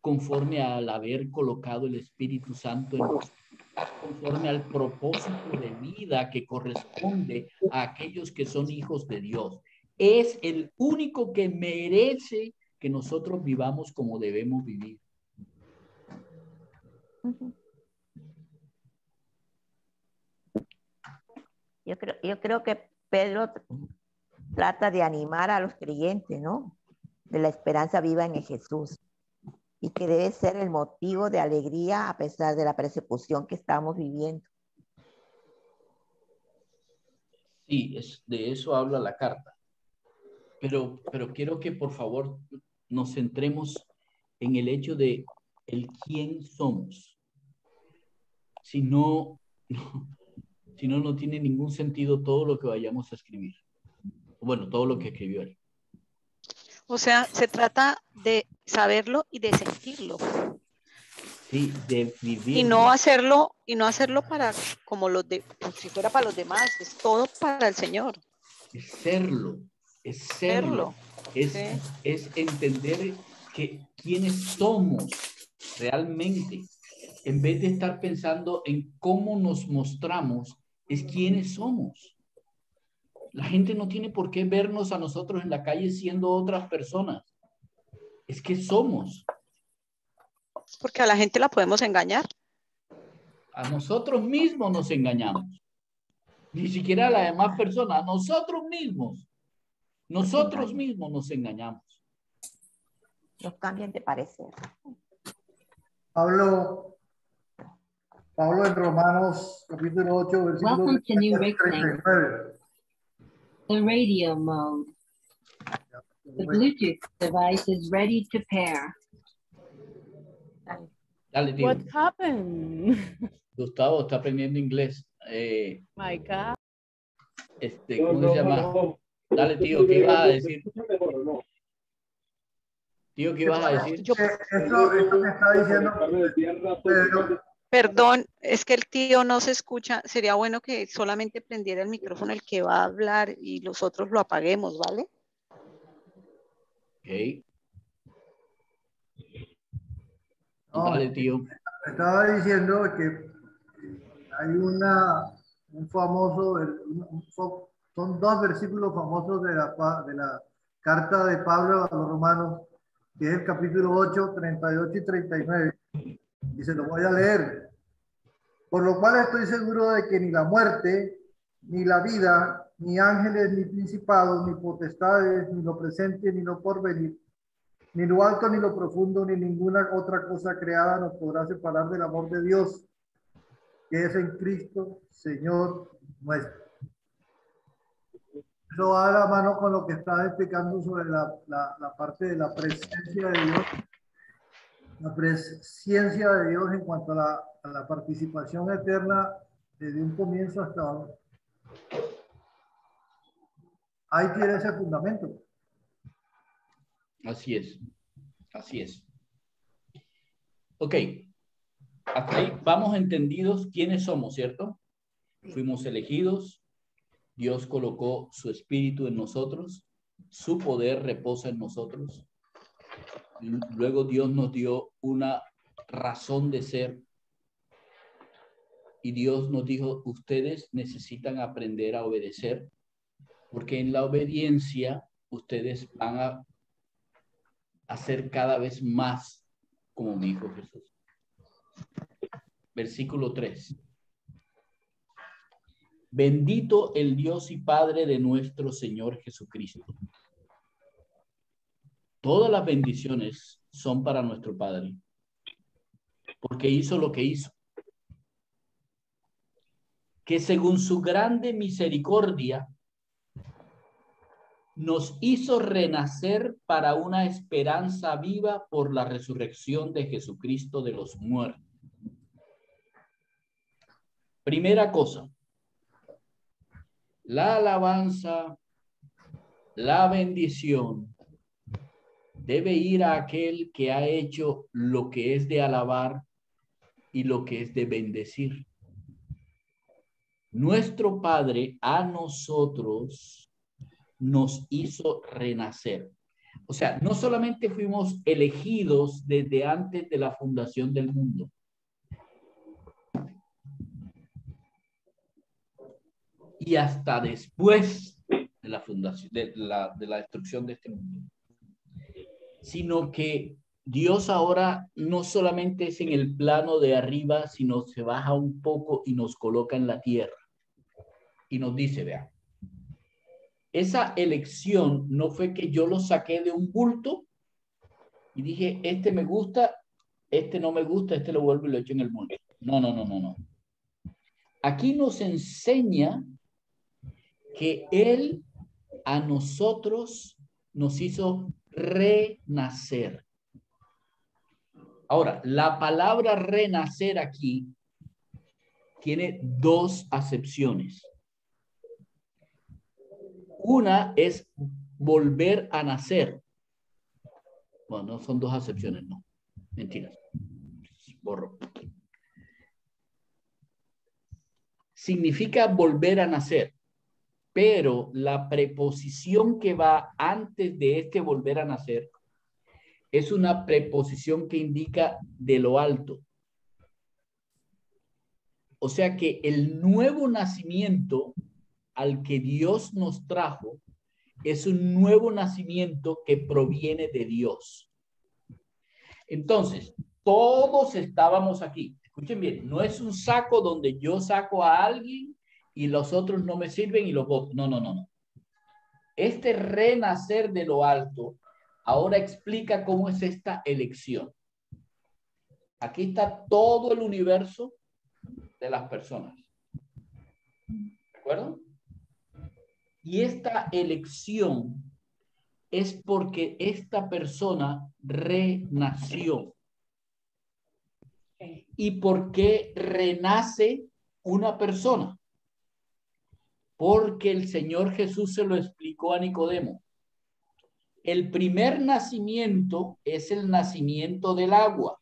conforme al haber colocado el Espíritu Santo en nosotros, conforme al propósito de vida que corresponde a aquellos que son hijos de Dios. Es el único que merece que nosotros vivamos como debemos vivir. Yo creo que Pedro trata de animar a los creyentes, ¿no? De la esperanza viva en Jesús. Y que debe ser el motivo de alegría a pesar de la persecución que estamos viviendo. Sí, de eso habla la carta. Pero quiero que por favor nos centremos en el hecho de el quién somos. Si no tiene ningún sentido todo lo que vayamos a escribir. Bueno, todo lo que escribió él. O sea, se trata de saberlo y de sentirlo. Sí, de vivir. Y no hacerlo para como si fuera para los demás, es todo para el Señor. Es serlo. Es entender que quiénes somos realmente. En vez de estar pensando en cómo nos mostramos, es quiénes somos. La gente no tiene por qué vernos a nosotros en la calle siendo otras personas. Es que somos. Porque a la gente la podemos engañar. A nosotros mismos nos engañamos. Ni siquiera a las demás personas, a nosotros mismos. Nosotros mismos nos engañamos. Nos cambian de parecer. Pablo en Romanos capítulo 8, versículo 39. The radio mode. The Bluetooth device is ready to pair. Dale, tío. What happened? Gustavo está aprendiendo inglés. My God. ¿Cómo se llama? Dale, tío, ¿qué ibas a decir? Tío, ¿qué ibas a decir? Esto que está diciendo Perdón, es que el tío no se escucha. Sería bueno que solamente prendiera el micrófono el que va a hablar y los otros lo apaguemos, ¿vale? Ok. Dale, tío. Estaba diciendo que hay un famoso, son dos versículos famosos de la carta de Pablo a los romanos, que es el capítulo 8, 38 y 39. Y se lo voy a leer. Por lo cual estoy seguro de que ni la muerte, ni la vida, ni ángeles, ni principados, ni potestades, ni lo presente, ni lo porvenir, ni lo alto, ni lo profundo, ni ninguna otra cosa creada nos podrá separar del amor de Dios, que es en Cristo, Señor nuestro. Eso va de la mano con lo que estaba explicando sobre la parte de la presencia de Dios. La presencia de Dios en cuanto a la participación eterna desde un comienzo hasta ahora. Ahí tiene ese fundamento. Así es. Así es. Ok. Hasta ahí vamos entendidos quiénes somos, ¿cierto? Fuimos elegidos. Dios colocó su espíritu en nosotros. Su poder reposa en nosotros. Luego Dios nos dio una razón de ser. Y Dios nos dijo, ustedes necesitan aprender a obedecer, porque en la obediencia ustedes van a ser cada vez más como mi Hijo Jesús. Versículo 3. Bendito el Dios y Padre de nuestro Señor Jesucristo. Todas las bendiciones son para nuestro Padre, porque hizo lo que hizo. Que según su grande misericordia nos hizo renacer para una esperanza viva por la resurrección de Jesucristo de los muertos. Primera cosa, la alabanza, la bendición debe ir a aquel que ha hecho lo que es de alabar y lo que es de bendecir. Nuestro Padre a nosotros nos hizo renacer. O sea, no solamente fuimos elegidos desde antes de la fundación del mundo. Y hasta después de la fundación, de la destrucción de este mundo. Sino que Dios ahora no solamente es en el plano de arriba, sino se baja un poco y nos coloca en la tierra. Y nos dice, vean, esa elección no fue que yo lo saqué de un bulto y dije, este me gusta, este no me gusta, este lo vuelvo y lo echo en el bulto. No, no, no, no, no. Aquí nos enseña que Él a nosotros nos hizo renacer. Ahora, la palabra renacer aquí tiene dos acepciones. Una es volver a nacer. Bueno, no son dos acepciones, no. Mentiras. Borro. Significa volver a nacer, pero la preposición que va antes de este volver a nacer es una preposición que indica de lo alto. O sea que el nuevo nacimiento al que Dios nos trajo es un nuevo nacimiento que proviene de Dios. Entonces, todos estábamos aquí. Escuchen bien, no es un saco donde yo saco a alguien y los otros no me sirven y los boto. No, no, no, no. Este renacer de lo alto ahora explica cómo es esta elección. Aquí está todo el universo de las personas. ¿De acuerdo? Y esta elección es porque esta persona renació. ¿Y por qué renace una persona? Porque el Señor Jesús se lo explicó a Nicodemo. El primer nacimiento es el nacimiento del agua,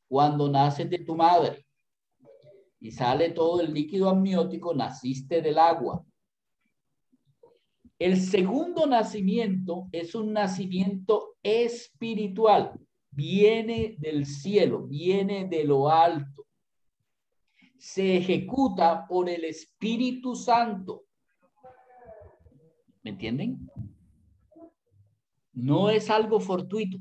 cuando naces de tu madre y sale todo el líquido amniótico, naciste del agua. El segundo nacimiento es un nacimiento espiritual, viene del cielo, viene de lo alto. Se ejecuta por el Espíritu Santo. ¿Me entienden? No es algo fortuito.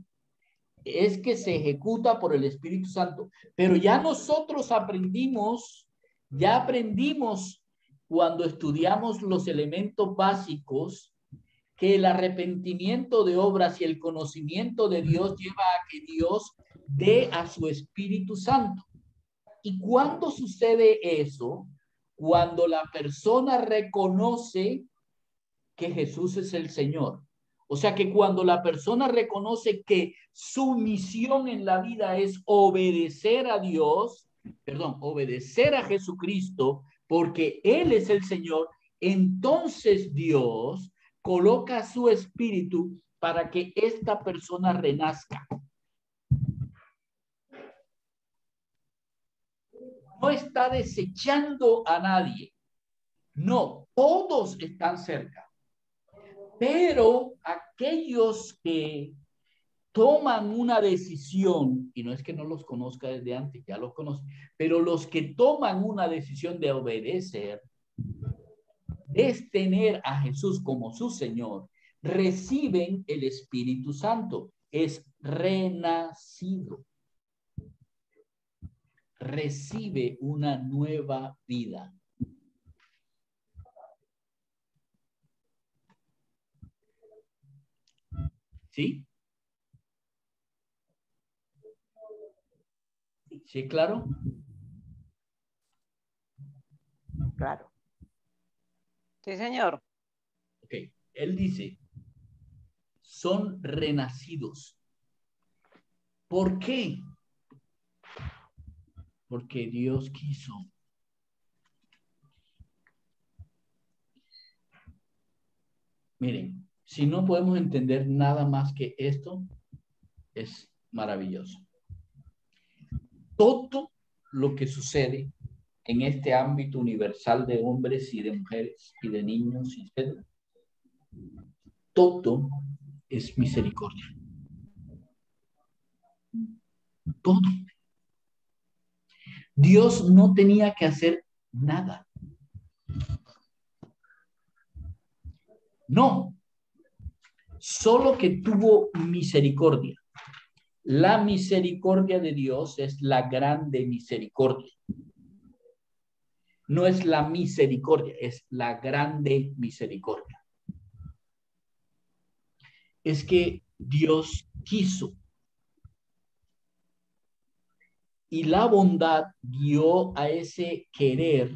es que se ejecuta por el Espíritu Santo. Pero ya nosotros aprendimos cuando estudiamos los elementos básicos, que el arrepentimiento de obras y el conocimiento de Dios lleva a que Dios dé a su Espíritu Santo. ¿Y cuándo sucede eso? Cuando la persona reconoce que Jesús es el Señor. O sea que cuando la persona reconoce que su misión en la vida es obedecer a Dios, obedecer a Jesucristo, porque Él es el Señor, entonces Dios coloca su espíritu para que esta persona renazca. No está desechando a nadie. No, todos están cerca. Pero aquellos que toman una decisión, y no es que no los conozca desde antes, ya los conozco, pero los que toman una decisión de obedecer, es tener a Jesús como su Señor, reciben el Espíritu Santo, es renacido, recibe una nueva vida. ¿Sí? ¿Sí, claro? Claro. Sí, señor. Ok, él dice, son renacidos. ¿Por qué? Porque Dios quiso. Miren, si no podemos entender nada más que esto, es maravilloso. Todo lo que sucede en este ámbito universal de hombres y de mujeres y de niños, etc., todo es misericordia. Todo. Dios no tenía que hacer nada. No. Solo que tuvo misericordia. La misericordia de Dios es la grande misericordia. No es la misericordia, es la grande misericordia. Es que Dios quiso. Y la bondad guió a ese querer,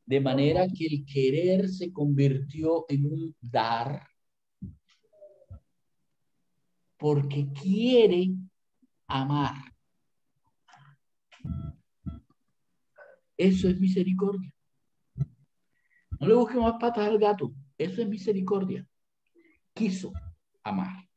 de manera que el querer se convirtió en un dar, porque quiere amar. Eso es misericordia. No le busque más patas al gato. Eso es misericordia. Quiso amar.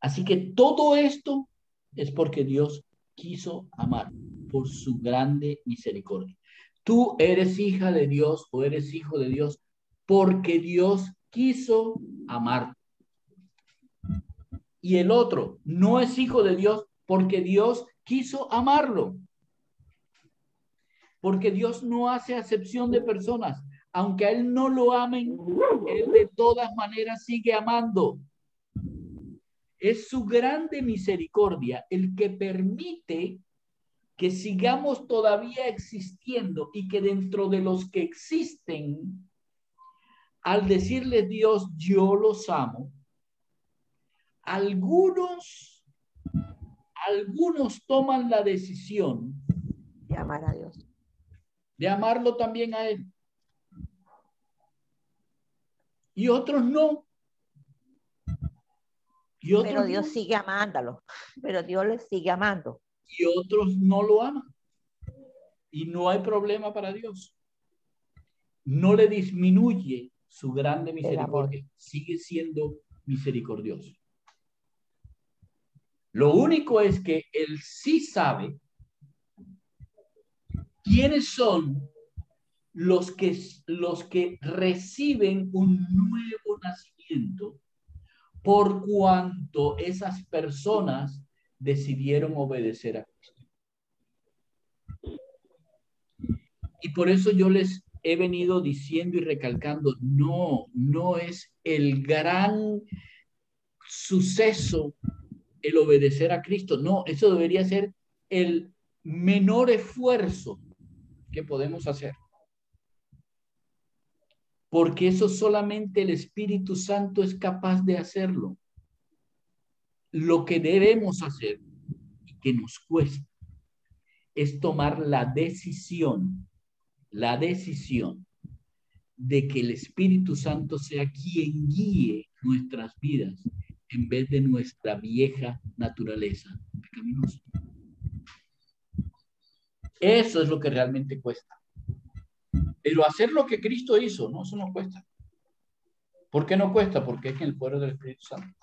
Así que todo esto es porque Dios quiso amar por su grande misericordia. Tú eres hija de Dios o eres hijo de Dios porque Dios quiso amar. Y el otro no es hijo de Dios porque Dios quiso amarlo. Porque Dios no hace acepción de personas. Aunque a Él no lo amen, Él de todas maneras sigue amando. Es su grande misericordia el que permite que sigamos todavía existiendo y que dentro de los que existen, al decirles Dios, yo los amo, algunos toman la decisión De amar a Dios. de amarlo también a Él. Y otros no. Y otros Pero Dios no. sigue amándolo. Pero Dios les sigue amando. Y otros no lo aman. Y no hay problema para Dios. No le disminuye su grande misericordia. Sigue siendo misericordioso. Lo único es que Él sí sabe quiénes son los que reciben un nuevo nacimiento por cuanto esas personas decidieron obedecer a Cristo. Y por eso yo les he venido diciendo y recalcando, no es el gran suceso el obedecer a Cristo. No, eso debería ser el menor esfuerzo que podemos hacer. Porque eso solamente el Espíritu Santo es capaz de hacerlo. Lo que debemos hacer y que nos cuesta es tomar la decisión de que el Espíritu Santo sea quien guíe nuestras vidas en vez de nuestra vieja naturaleza pecaminosa. Eso es lo que realmente cuesta. Pero hacer lo que Cristo hizo, no, eso no cuesta. ¿Por qué no cuesta? Porque es en el poder del Espíritu Santo.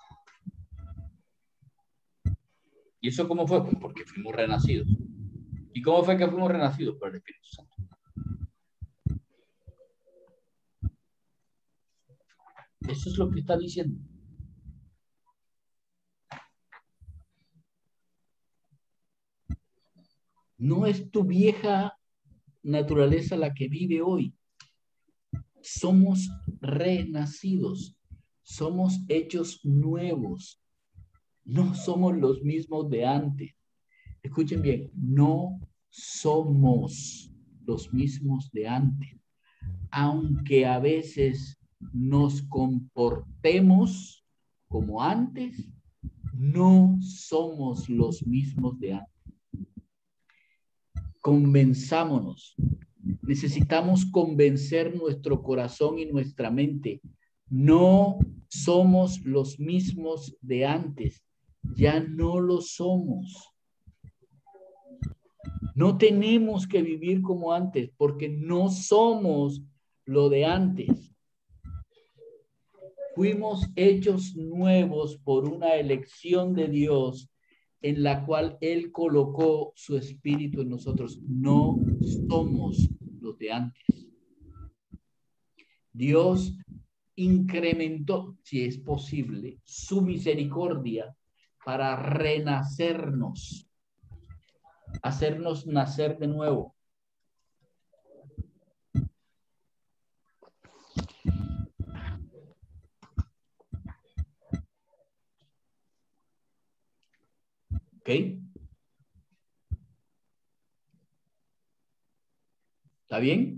¿Y eso cómo fue? Pues porque fuimos renacidos. ¿Y cómo fue que fuimos renacidos? Por el Espíritu Santo. Eso es lo que está diciendo. No es tu vieja naturaleza la que vive hoy. Somos renacidos. Somos hechos nuevos. No somos los mismos de antes. Escuchen bien, no somos los mismos de antes. Aunque a veces nos comportemos como antes, no somos los mismos de antes. Convenzámonos. Necesitamos convencer nuestro corazón y nuestra mente. No somos los mismos de antes. Ya no lo somos. No tenemos que vivir como antes porque no somos lo de antes. Fuimos hechos nuevos por una elección de Dios en la cual Él colocó su espíritu en nosotros. No somos los de antes. Dios incrementó, si es posible, su misericordia para renacernos, hacernos nacer de nuevo. ¿Ok? ¿Está bien?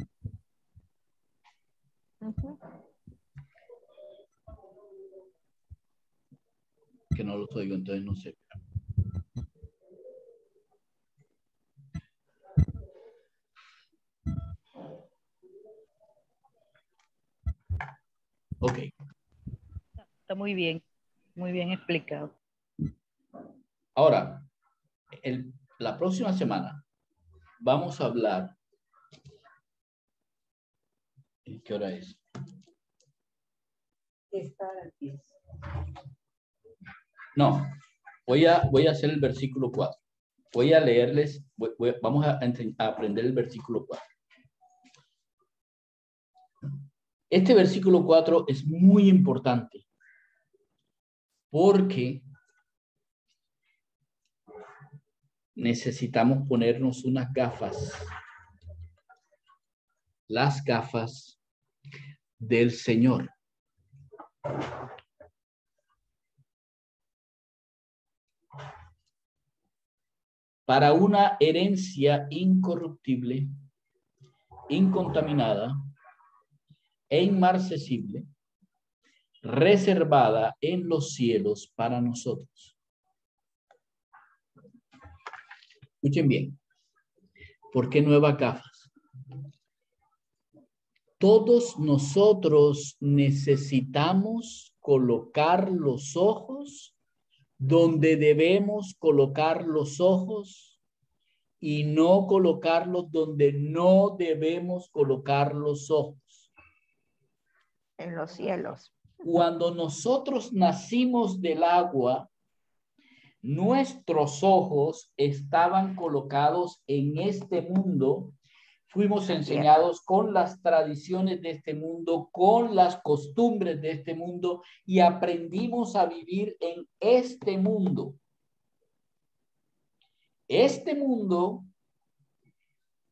Que no los oigo, entonces no sé. Ok. Está muy bien explicado. Ahora, la próxima semana vamos a hablar. ¿Qué hora es? Está a las 10. No, voy a hacer el versículo 4. Voy a leerles, vamos a aprender el versículo 4. Este versículo 4 es muy importante porque necesitamos ponernos unas gafas, las gafas del Señor. Para una herencia incorruptible, incontaminada e inmarcesible, reservada en los cielos para nosotros. Escuchen bien. ¿Por qué nuevas gafas? Todos nosotros necesitamos colocar los ojos donde debemos colocar los ojos y no colocarlos donde no debemos colocar los ojos. En los cielos. Cuando nosotros nacimos del agua, nuestros ojos estaban colocados en este mundo. Fuimos enseñados con las tradiciones de este mundo, con las costumbres de este mundo y aprendimos a vivir en este mundo. Este mundo,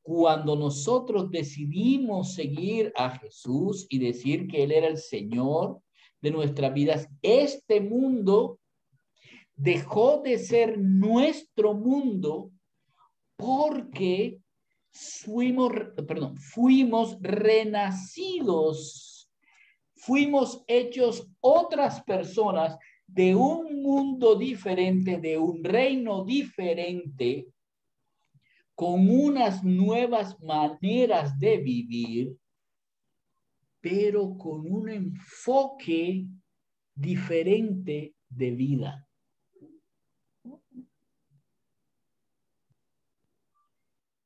cuando nosotros decidimos seguir a Jesús y decir que Él era el Señor de nuestras vidas, este mundo dejó de ser nuestro mundo porque fuimos renacidos, fuimos hechos otras personas de un mundo diferente, de un reino diferente, con unas nuevas maneras de vivir, pero con un enfoque diferente de vida.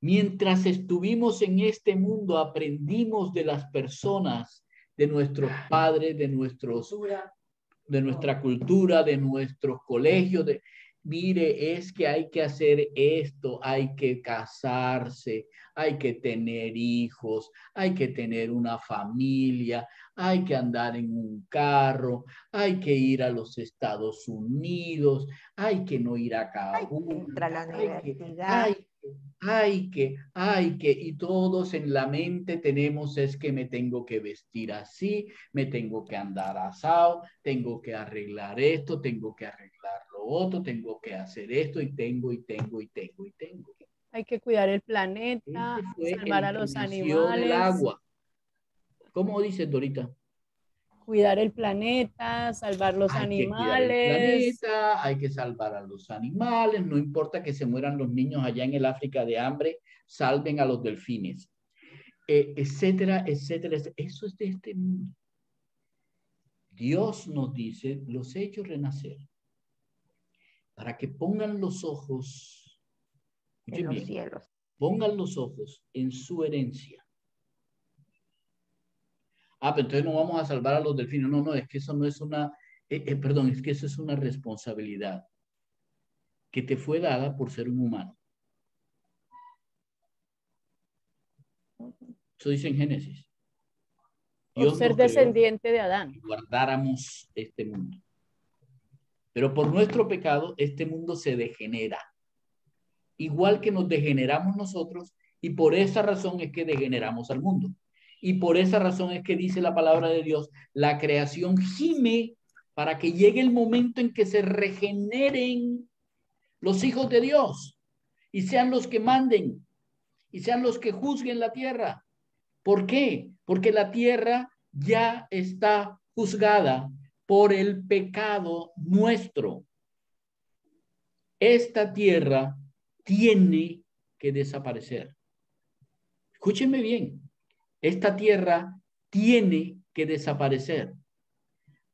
Mientras estuvimos en este mundo, aprendimos de las personas, de nuestros padres, de nuestra cultura, de nuestros colegios. Mire, es que hay que hacer esto, hay que casarse, hay que tener hijos, hay que tener una familia, hay que andar en un carro, hay que ir a los Estados Unidos, hay que no ir a Kabul, Entra a la universidad. y todos en la mente tenemos es que me tengo que vestir así, me tengo que andar asado, tengo que arreglar esto, tengo que arreglar lo otro, tengo que hacer esto y tengo. Hay que cuidar el planeta, Este fue salvar a el que los nació del animales. agua. ¿Cómo dices, Dorita? Cuidar el planeta, salvar los Hay que cuidar el animales. planeta, hay que salvar a los animales, no importa que se mueran los niños allá en el África de hambre, salven a los delfines, etcétera, etcétera. Eso es de este mundo. Dios nos dice, los he hecho renacer para que pongan los ojos, En los cielos. pongan los ojos en su herencia. Pero entonces no vamos a salvar a los delfines. No, es que eso no es una, perdón, es que eso es una responsabilidad que te fue dada por ser un humano. Eso dice en Génesis. Por Dios ser nos creó descendiente de Adán. y guardáramos este mundo. Pero por nuestro pecado, este mundo se degenera. Igual que nos degeneramos nosotros, y por esa razón es que degeneramos al mundo. Y por esa razón es que dice la palabra de Dios, la creación gime para que llegue el momento en que se regeneren los hijos de Dios y sean los que manden y sean los que juzguen la tierra. ¿Por qué? Porque la tierra ya está juzgada por el pecado nuestro. Esta tierra tiene que desaparecer. Escúchenme bien. Esta tierra tiene que desaparecer.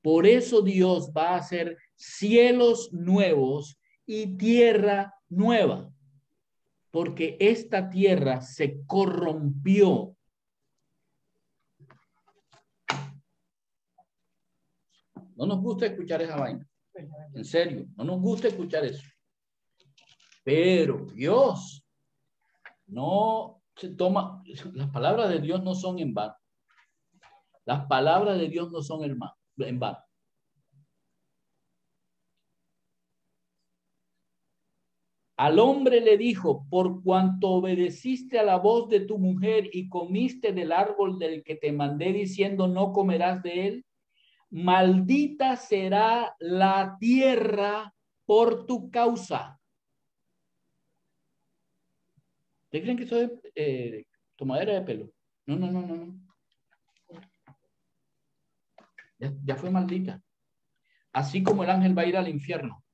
Por eso Dios va a hacer cielos nuevos y tierra nueva. Porque esta tierra se corrompió. No nos gusta escuchar esa vaina. En serio, no nos gusta escuchar eso. Pero Dios no se toma, las palabras de Dios no son en vano. Las palabras de Dios no son en vano. Al hombre le dijo, por cuanto obedeciste a la voz de tu mujer y comiste del árbol del que te mandé diciendo no comerás de él, maldita será la tierra por tu causa. ¿Ustedes creen que eso es tomadera de pelo? No. Ya fue maldita. Así como el ángel va a ir al infierno.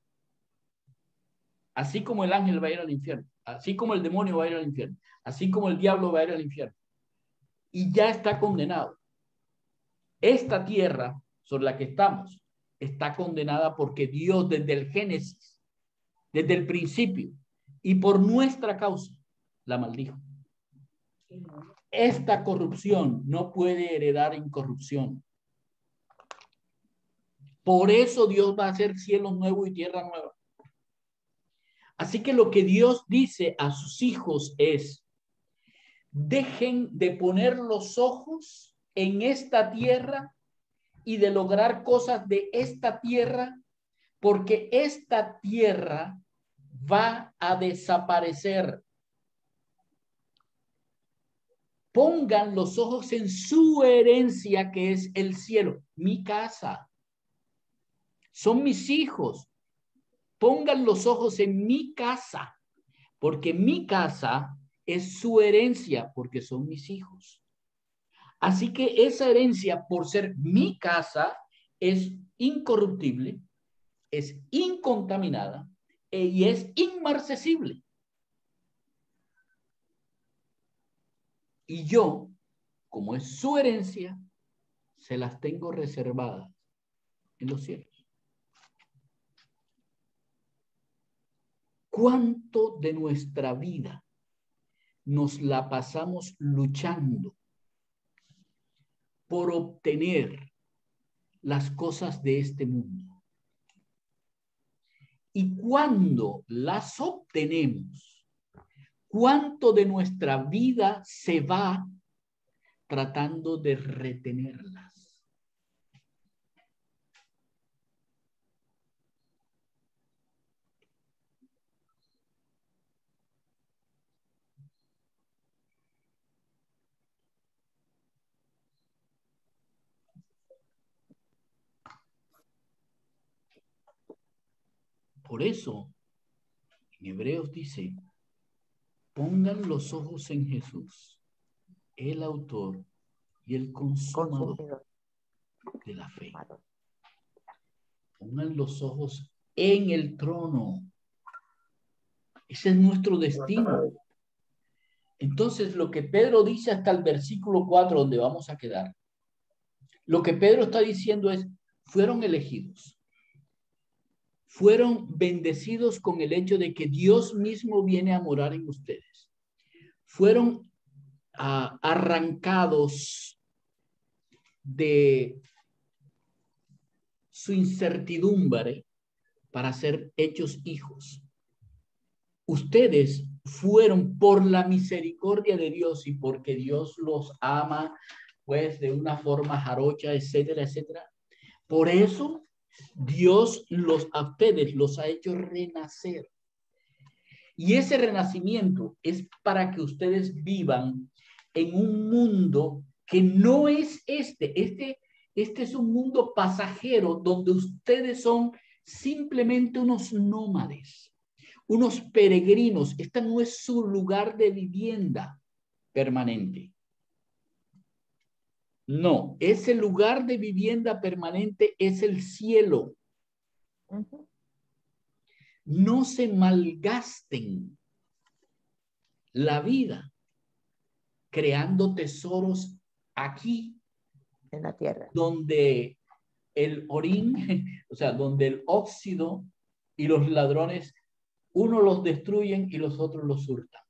Así como el ángel va a ir al infierno. Así como el demonio va a ir al infierno. Así como el diablo va a ir al infierno. Y ya está condenado. Esta tierra sobre la que estamos está condenada porque Dios desde el Génesis, desde el principio y por nuestra causa la maldijo. Esta corrupción no puede heredar incorrupción. Por eso Dios va a hacer cielos nuevos y tierra nueva. Así que lo que Dios dice a sus hijos es, dejen de poner los ojos en esta tierra y de lograr cosas de esta tierra, porque esta tierra va a desaparecer. Pongan los ojos en su herencia, que es el cielo, mi casa. Son mis hijos. pongan los ojos en mi casa, porque mi casa es su herencia, porque son mis hijos. Así que esa herencia, por ser mi casa, es incorruptible, es incontaminada y es inmarcesible. Y yo, como es su herencia, se las tengo reservadas en los cielos. ¿Cuánto de nuestra vida nos la pasamos luchando por obtener las cosas de este mundo? Y cuando las obtenemos, ¿cuánto de nuestra vida se va tratando de retenerlas? Por eso, en Hebreos dice, pongan los ojos en Jesús, el autor y el consumador de la fe. Pongan los ojos en el trono. Ese es nuestro destino. Entonces, lo que Pedro dice hasta el versículo 4, donde vamos a quedar, lo que Pedro está diciendo es, fueron elegidos. Fueron bendecidos con el hecho de que Dios mismo viene a morar en ustedes. Fueron arrancados de su incertidumbre para ser hechos hijos. Ustedes fueron por la misericordia de Dios y porque Dios los ama, pues de una forma jarocha, etcétera, etcétera. Por eso Dios a ustedes los ha hecho renacer. Y ese renacimiento es para que ustedes vivan en un mundo que no es este es un mundo pasajero donde ustedes son simplemente unos nómades, unos peregrinos. Este no es su lugar de vivienda permanente. No, ese lugar de vivienda permanente es el cielo. No se malgasten la vida creando tesoros aquí en la tierra, donde el orín, o sea, donde el óxido y los ladrones, uno los destruyen y los otros los hurtan.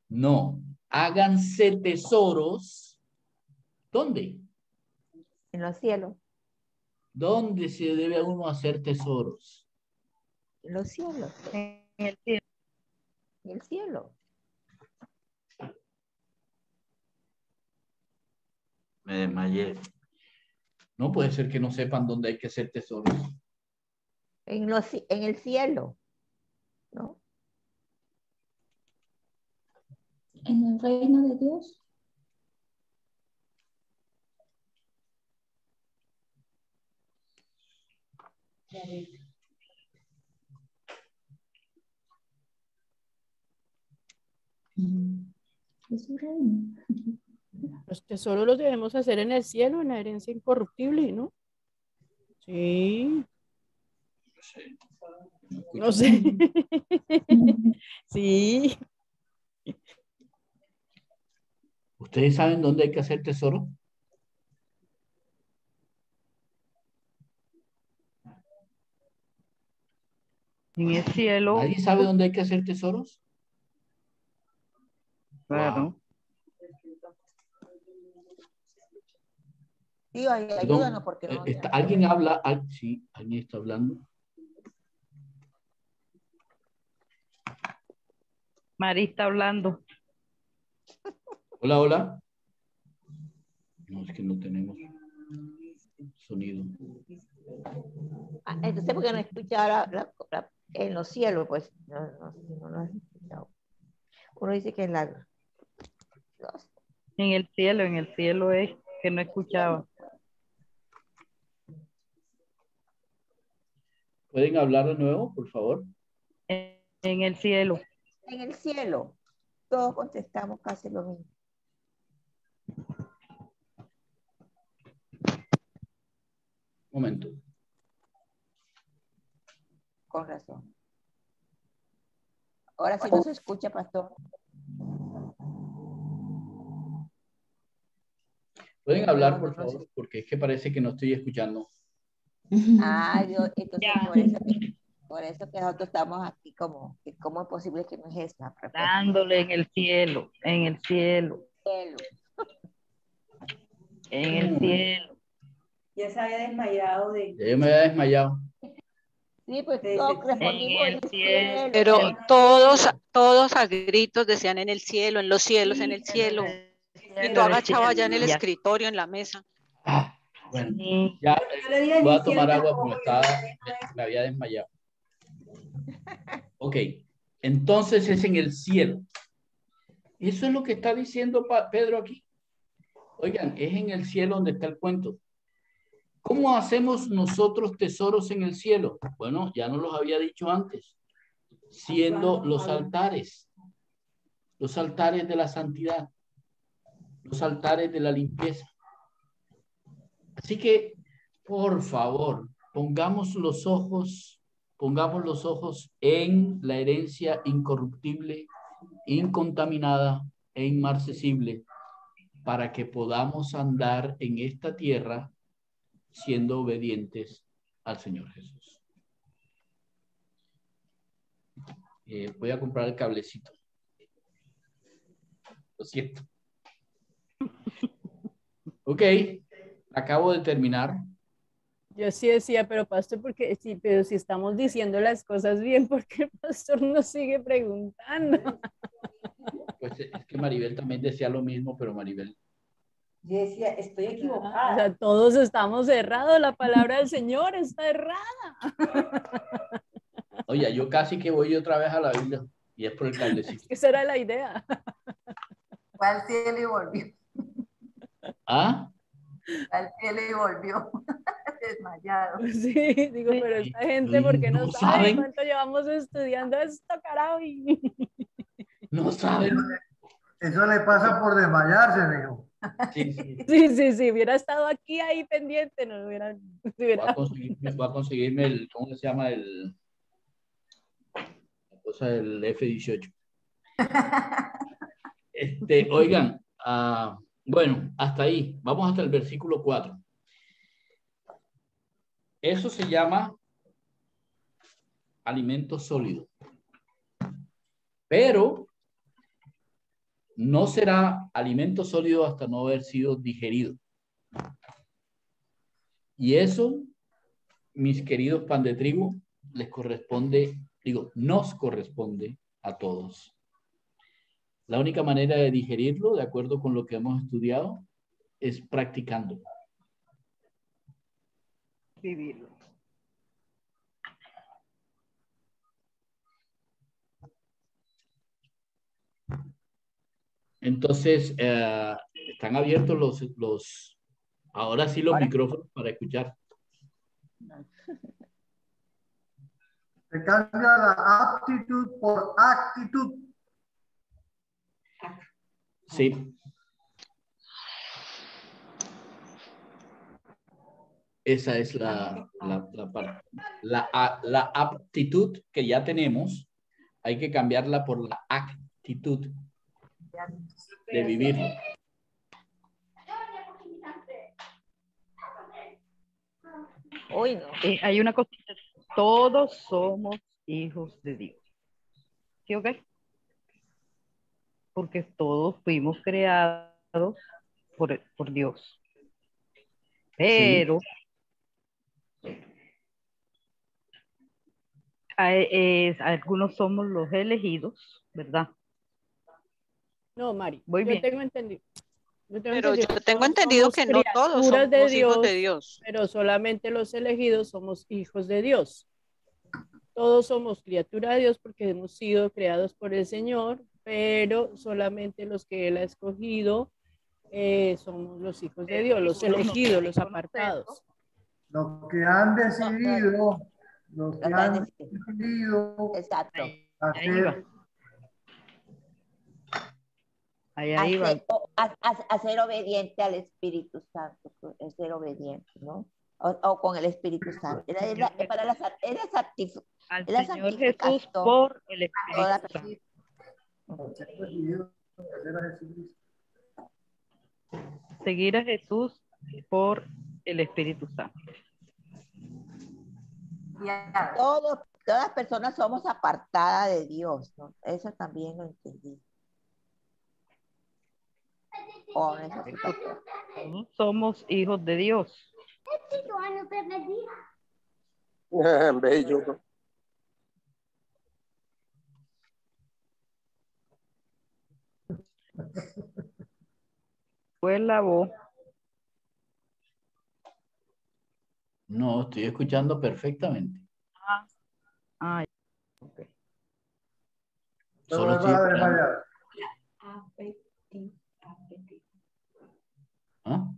No, háganse tesoros. ¿Dónde? en los cielos. ¿Dónde se debe a uno hacer tesoros? En los cielos. En el cielo. En el cielo. Me desmayé. No puede ser que no sepan dónde hay que hacer tesoros. En el cielo, ¿no? En el reino de Dios. Es su reino. Los tesoros los debemos hacer en el cielo, en la herencia incorruptible, ¿no? Sí. No sé. Sí. ¿Ustedes saben dónde hay que hacer tesoro? En el cielo. ¿Nadie sabe dónde hay que hacer tesoros? Claro. Wow. Sí, ayúdanos porque no. ¿Alguien habla? Sí, alguien está hablando. María está hablando. Hola, hola. No, es que no tenemos sonido. Entonces, ¿por qué no escucha en los cielos? Pues no lo has escuchado. Uno dice que en la... En el cielo es que no escuchaba. ¿Pueden hablar de nuevo, por favor? En el cielo. En el cielo. Todos contestamos casi lo mismo. Momento. Con razón. Ahora sí no se escucha, pastor. ¿Pueden hablar, por favor? Porque es que parece que no estoy escuchando. Ah, entonces por eso que nosotros estamos aquí como, que ¿cómo es posible que no es esa? Dándole en el cielo, en el cielo, en el cielo. Ya se había desmayado de... Ya yo me había desmayado. Sí, pues todos respondimos en el cielo. Pero todos a gritos decían en el cielo, en los cielos, en el cielo. Y tú agachabas allá en el escritorio, en la mesa. Ah, bueno, ya voy a tomar agua porque me había desmayado. Ok, entonces es en el cielo. Eso es lo que está diciendo Pedro aquí. Oigan, es en el cielo donde está el cuento. ¿Cómo hacemos nosotros tesoros en el cielo? Bueno, ya nos los había dicho antes. Siendo los altares de la santidad, los altares de la limpieza. Así que, por favor, pongamos los ojos en la herencia incorruptible, incontaminada e inmarcesible, para que podamos andar en esta tierra siendo obedientes al Señor Jesús. Voy a comprar el cablecito. Lo siento. Ok, acabo de terminar. Yo sí decía, pero pastor, porque sí, pero si estamos diciendo las cosas bien, ¿por qué el pastor nos sigue preguntando? Pues es que Maribel también decía lo mismo, pero Maribel. Yo decía, estoy equivocada. O sea, todos estamos errados, la palabra del Señor está errada. Oye, yo casi que voy otra vez a la Biblia y es por el cablecito. Esa era la idea. Fue al cielo y volvió. ¿Ah? Al cielo y volvió. Desmayado. Sí, digo, pero esta gente, ¿por qué no sabe cuánto llevamos estudiando esto, carajo? No saben. Eso le pasa por desmayarse, mijo. Sí, hubiera estado aquí ahí pendiente, no hubiera... Voy a conseguirme el, ¿cómo se llama? La cosa del F-18. Oigan, bueno, hasta ahí. Vamos hasta el versículo 4. Eso se llama alimento sólido. Pero no será alimento sólido hasta no haber sido digerido. Y eso, mis queridos pan de trigo, les corresponde, nos corresponde a todos. La única manera de digerirlo, de acuerdo con lo que hemos estudiado, es practicando. Vivirlo. Entonces, están abiertos los ahora sí los micrófonos para escuchar. Se cambia la aptitud por actitud. Sí. Esa es la parte. La aptitud que ya tenemos, hay que cambiarla por la actitud de vivirlo. Hoy no. Hay una cosita. Todos somos hijos de Dios. ¿Sí o qué? Porque todos fuimos creados por Dios. Pero algunos somos los elegidos, ¿verdad? No, Mari, Muy bien. tengo entendido. Pero yo tengo entendido que no todos somos hijos de Dios. Pero solamente los elegidos somos hijos de Dios. Todos somos criatura de Dios porque hemos sido creados por el Señor, pero solamente los que Él ha escogido somos los hijos de Dios, los elegidos, los apartados. Los que han decidido los que Los han han decidido Exacto. Ahí va. hacer Ahí va. A ser obediente al Espíritu Santo, es ser obediente, ¿no? O con el Espíritu Santo. Al Señor Jesús santificación. por el Toda Espíritu Santo. hacer a Jesucristo. Seguir a Jesús por el Espíritu Santo. Todas personas somos apartadas de Dios, ¿no? Eso también lo entendí. Todos somos hijos de Dios. Bello. Fue la voz. No, estoy escuchando perfectamente. Okay. Solo estoy esperando. ¿Ah?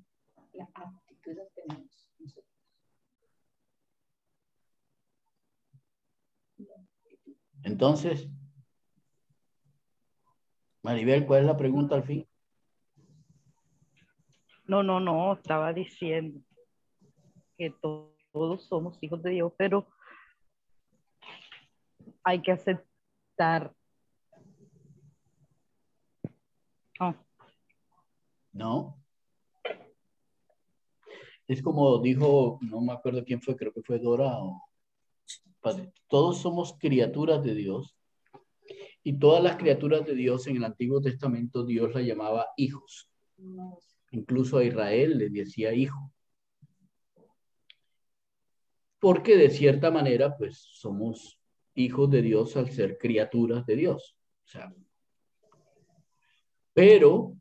La actitud que tenemos nosotros. Entonces, Maribel, ¿cuál es la pregunta al fin? No, estaba diciendo que todos somos hijos de Dios, pero hay que aceptar. No. Es como dijo, no me acuerdo quién fue, creo que fue Dora o padre. Todos somos criaturas de Dios y todas las criaturas de Dios en el Antiguo Testamento Dios la llamaba hijos. Incluso a Israel le decía hijo. Porque de cierta manera, pues, somos hijos de Dios al ser criaturas de Dios. O sea, pero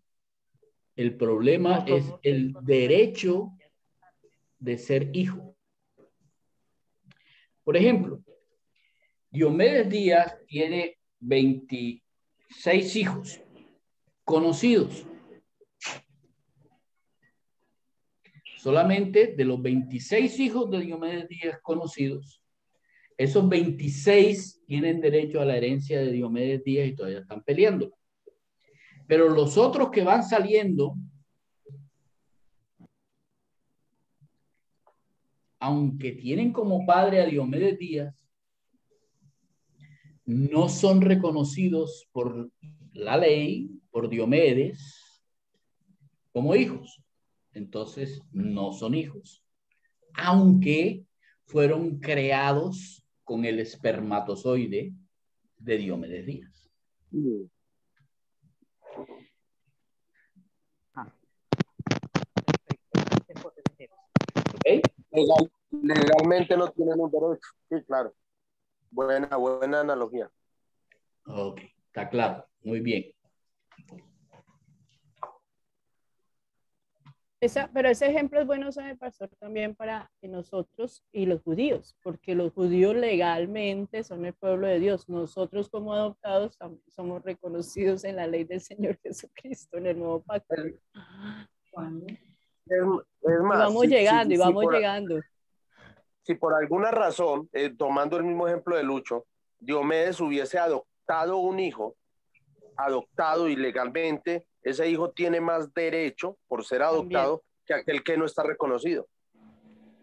el problema es el derecho de ser hijo. Por ejemplo, Diomedes Díaz tiene 26 hijos conocidos. Solamente de los 26 hijos de Diomedes Díaz conocidos, esos 26 tienen derecho a la herencia de Diomedes Díaz y todavía están peleando. Pero los otros que van saliendo, aunque tienen como padre a Diomedes Díaz, no son reconocidos por la ley, por Diomedes, como hijos. Entonces, no son hijos. Aunque fueron creados con el espermatozoide de Diomedes Díaz. ¿Okay? Legalmente no tienen un derecho. Sí, claro. Buena analogía. Ok, está claro. Muy bien. Pero ese ejemplo es bueno, sabe, pastor, también para nosotros y los judíos, porque los judíos legalmente son el pueblo de Dios. Nosotros como adoptados somos reconocidos en la ley del Señor Jesucristo, en el nuevo pacto. Es y más, vamos llegando. Si por alguna razón, tomando el mismo ejemplo de Lucho, Diomedes hubiese adoptado un hijo, adoptado ilegalmente, ese hijo tiene más derecho por ser adoptado que aquel que no está reconocido.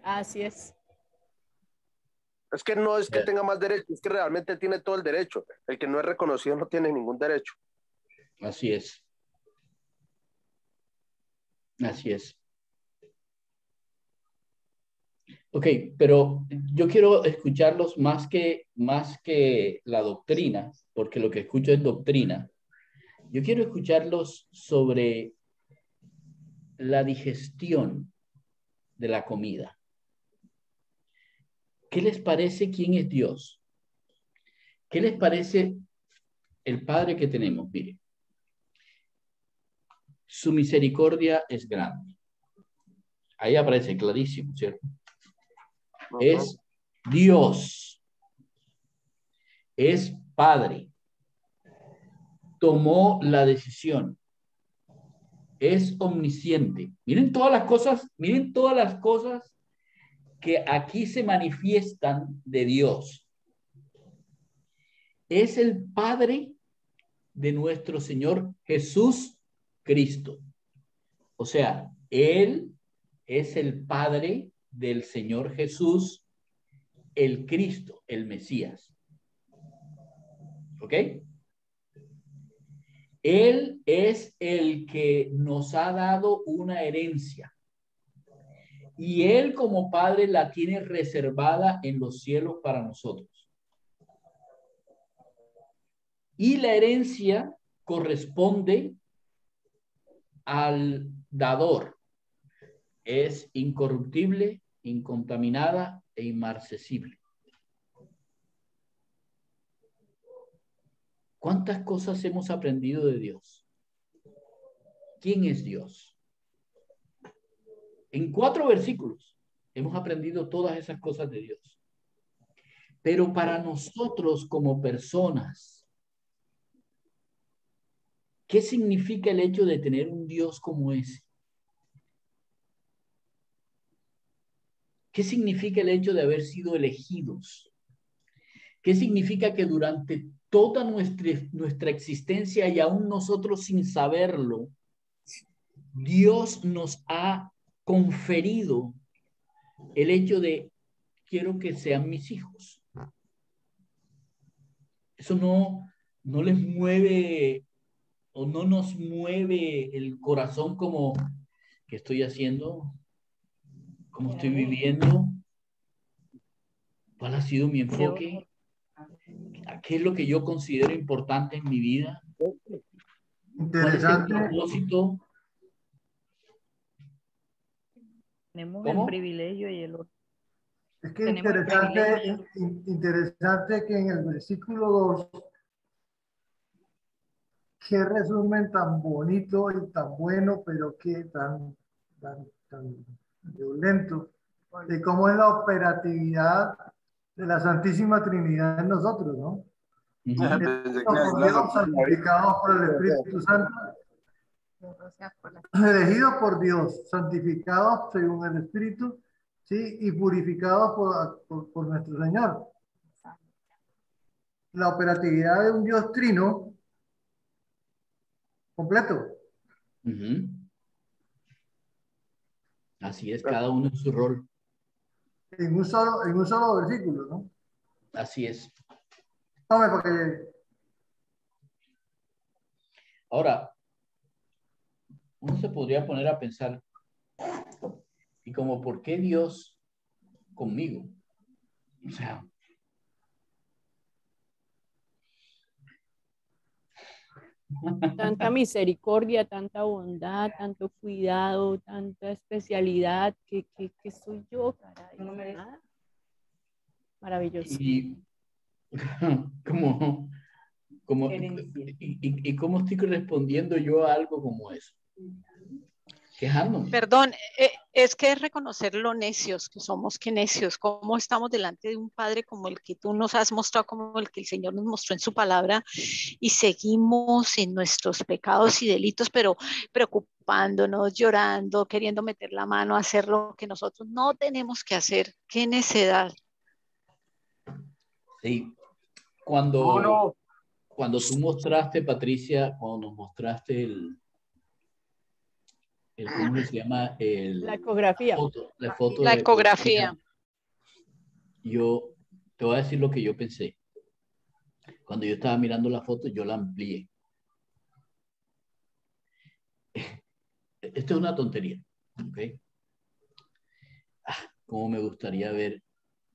Así es. Es que no es que tenga más derecho, es que realmente tiene todo el derecho. El que no es reconocido no tiene ningún derecho. Así es. Así es. Ok, pero yo quiero escucharlos más que la doctrina, porque lo que escucho es doctrina. Yo quiero escucharlos sobre la digestión de la comida. ¿Qué les parece quién es Dios? ¿Qué les parece el Padre que tenemos? Mire, su misericordia es grande. Ahí aparece clarísimo, ¿cierto? Es Dios. Es Padre. Tomó la decisión. Es omnisciente. Miren todas las cosas que aquí se manifiestan de Dios. Es el Padre de nuestro Señor Jesús Cristo. O sea, Él es el Padre del Señor Jesús, el Cristo, el Mesías. ¿Ok? Él es el que nos ha dado una herencia. Y Él como Padre la tiene reservada en los cielos para nosotros. Y la herencia corresponde al dador. Es incorruptible, incontaminada e inmarcesible. ¿Cuántas cosas hemos aprendido de Dios? ¿Quién es Dios? En 4 versículos hemos aprendido todas esas cosas de Dios. Pero para nosotros como personas, ¿qué significa el hecho de tener un Dios como ese? ¿Qué significa el hecho de haber sido elegidos? ¿Qué significa que durante toda nuestra existencia y aún nosotros sin saberlo, Dios nos ha conferido el hecho de quiero que sean mis hijos? Eso no les mueve o no nos mueve el corazón como ¿qué estoy haciendo? ¿Cómo estoy viviendo? ¿Cuál ha sido mi enfoque? ¿Qué es lo que yo considero importante en mi vida? ¿Cuál es el propósito? Tenemos ¿Cómo? el privilegio y el otro. Es que Tenemos el privilegio. interesante que en el versículo 2, qué resumen tan bonito y tan bueno, pero que tan violento, de cómo es la operatividad de la Santísima Trinidad en nosotros, ¿no? Elegidos por Dios, santificados por el Espíritu Santo. Elegidos por Dios, santificados según el Espíritu, ¿sí? Y purificados por nuestro Señor. La operatividad de un Dios trino completo. Así es, cada uno en su rol. En un solo versículo, ¿no? Así es. Tome para que... Ahora, uno se podría poner a pensar, y como, ¿por qué Dios conmigo? O sea, tanta misericordia, tanta bondad, tanto cuidado, tanta especialidad, que soy yo, caray. Nada. Maravilloso. Y ¿y cómo estoy respondiendo yo a algo como eso? Quejándome. Perdón, es que es reconocer lo necios que somos, que necios, cómo estamos delante de un Padre como el que tú nos has mostrado, como el que el Señor nos mostró en su palabra, y seguimos en nuestros pecados y delitos, pero preocupándonos, llorando, queriendo meter la mano a hacer lo que nosotros no tenemos que hacer. ¡Qué necedad! Sí, cuando tú mostraste, Patricia, cuando nos mostraste ¿cómo se llama? La ecografía. La foto La de ecografía. Yo te voy a decir lo que yo pensé. Cuando yo estaba mirando la foto, yo la amplié. Esto es una tontería, ¿ok? Cómo me gustaría ver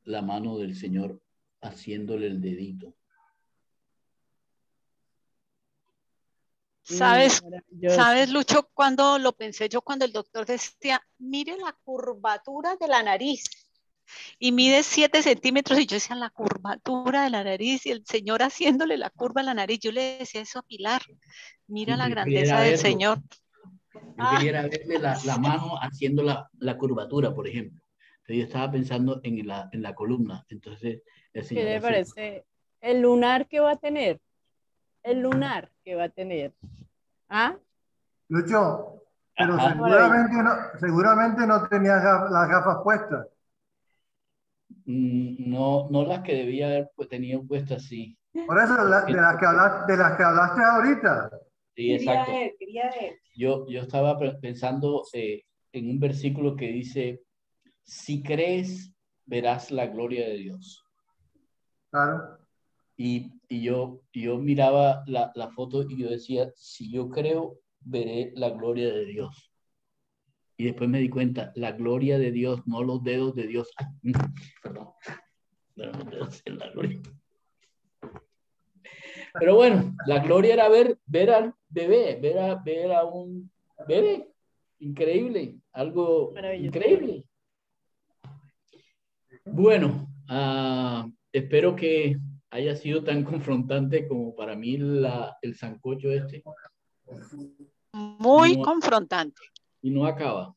la mano del Señor haciéndole el dedito. ¿Sabes, Lucho, cuando lo pensé yo, cuando el doctor decía, mire la curvatura de la nariz y mide 7 centímetros, y yo decía, la curvatura de la nariz, y el Señor haciéndole la curva a la nariz, yo le decía eso a Pilar, mira la grandeza del Señor. Yo quería verle la mano haciendo la curvatura, por ejemplo. Entonces yo estaba pensando en la columna. Entonces, el Señor... ¿Qué le parece? El lunar que va a tener. El lunar que va a tener. ¿Ah? Lucho, pero Ajá. seguramente no tenía las gafas puestas. No, no las que debía haber tenido puestas, sí. Por eso, de las que hablaste ahorita. Sí, exacto. Quería ver. Yo estaba pensando en un versículo que dice, si crees, verás la gloria de Dios. Claro. Y yo miraba la foto y yo decía, si yo creo, veré la gloria de Dios. Y después me di cuenta, la gloria de Dios, no los dedos de Dios. Ay, perdón. No, los dedos en la gloria. Pero bueno, la gloria era ver al bebé, ver a un bebé. Increíble, algo increíble. Bueno, espero que haya sido tan confrontante como para mí el sancocho este. Muy confrontante. Y no acaba.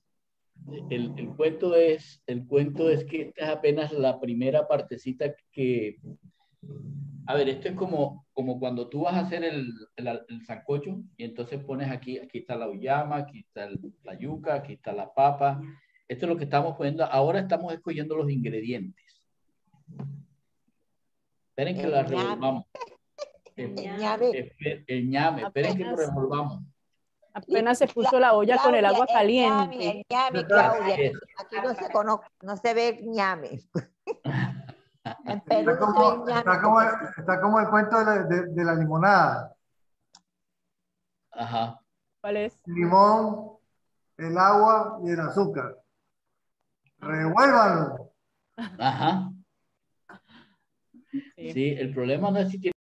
El cuento es que esta es apenas la primera partecita que... A ver, esto es como cuando tú vas a hacer el sancocho y entonces pones aquí está la uyama, aquí está la yuca, aquí está la papa. Esto es lo que estamos poniendo. Ahora estamos escogiendo los ingredientes. Esperen que la revolvamos. El ñame. Esperen que lo revolvamos. Apenas se puso la olla con el agua caliente. El ñame, Claudia. Aquí no se ve el ñame. En Perú está como el cuento de la limonada. Ajá. ¿Cuál es? El limón, el agua y el azúcar. Revuélvanlo. Ajá. Sí, el problema no es si tiene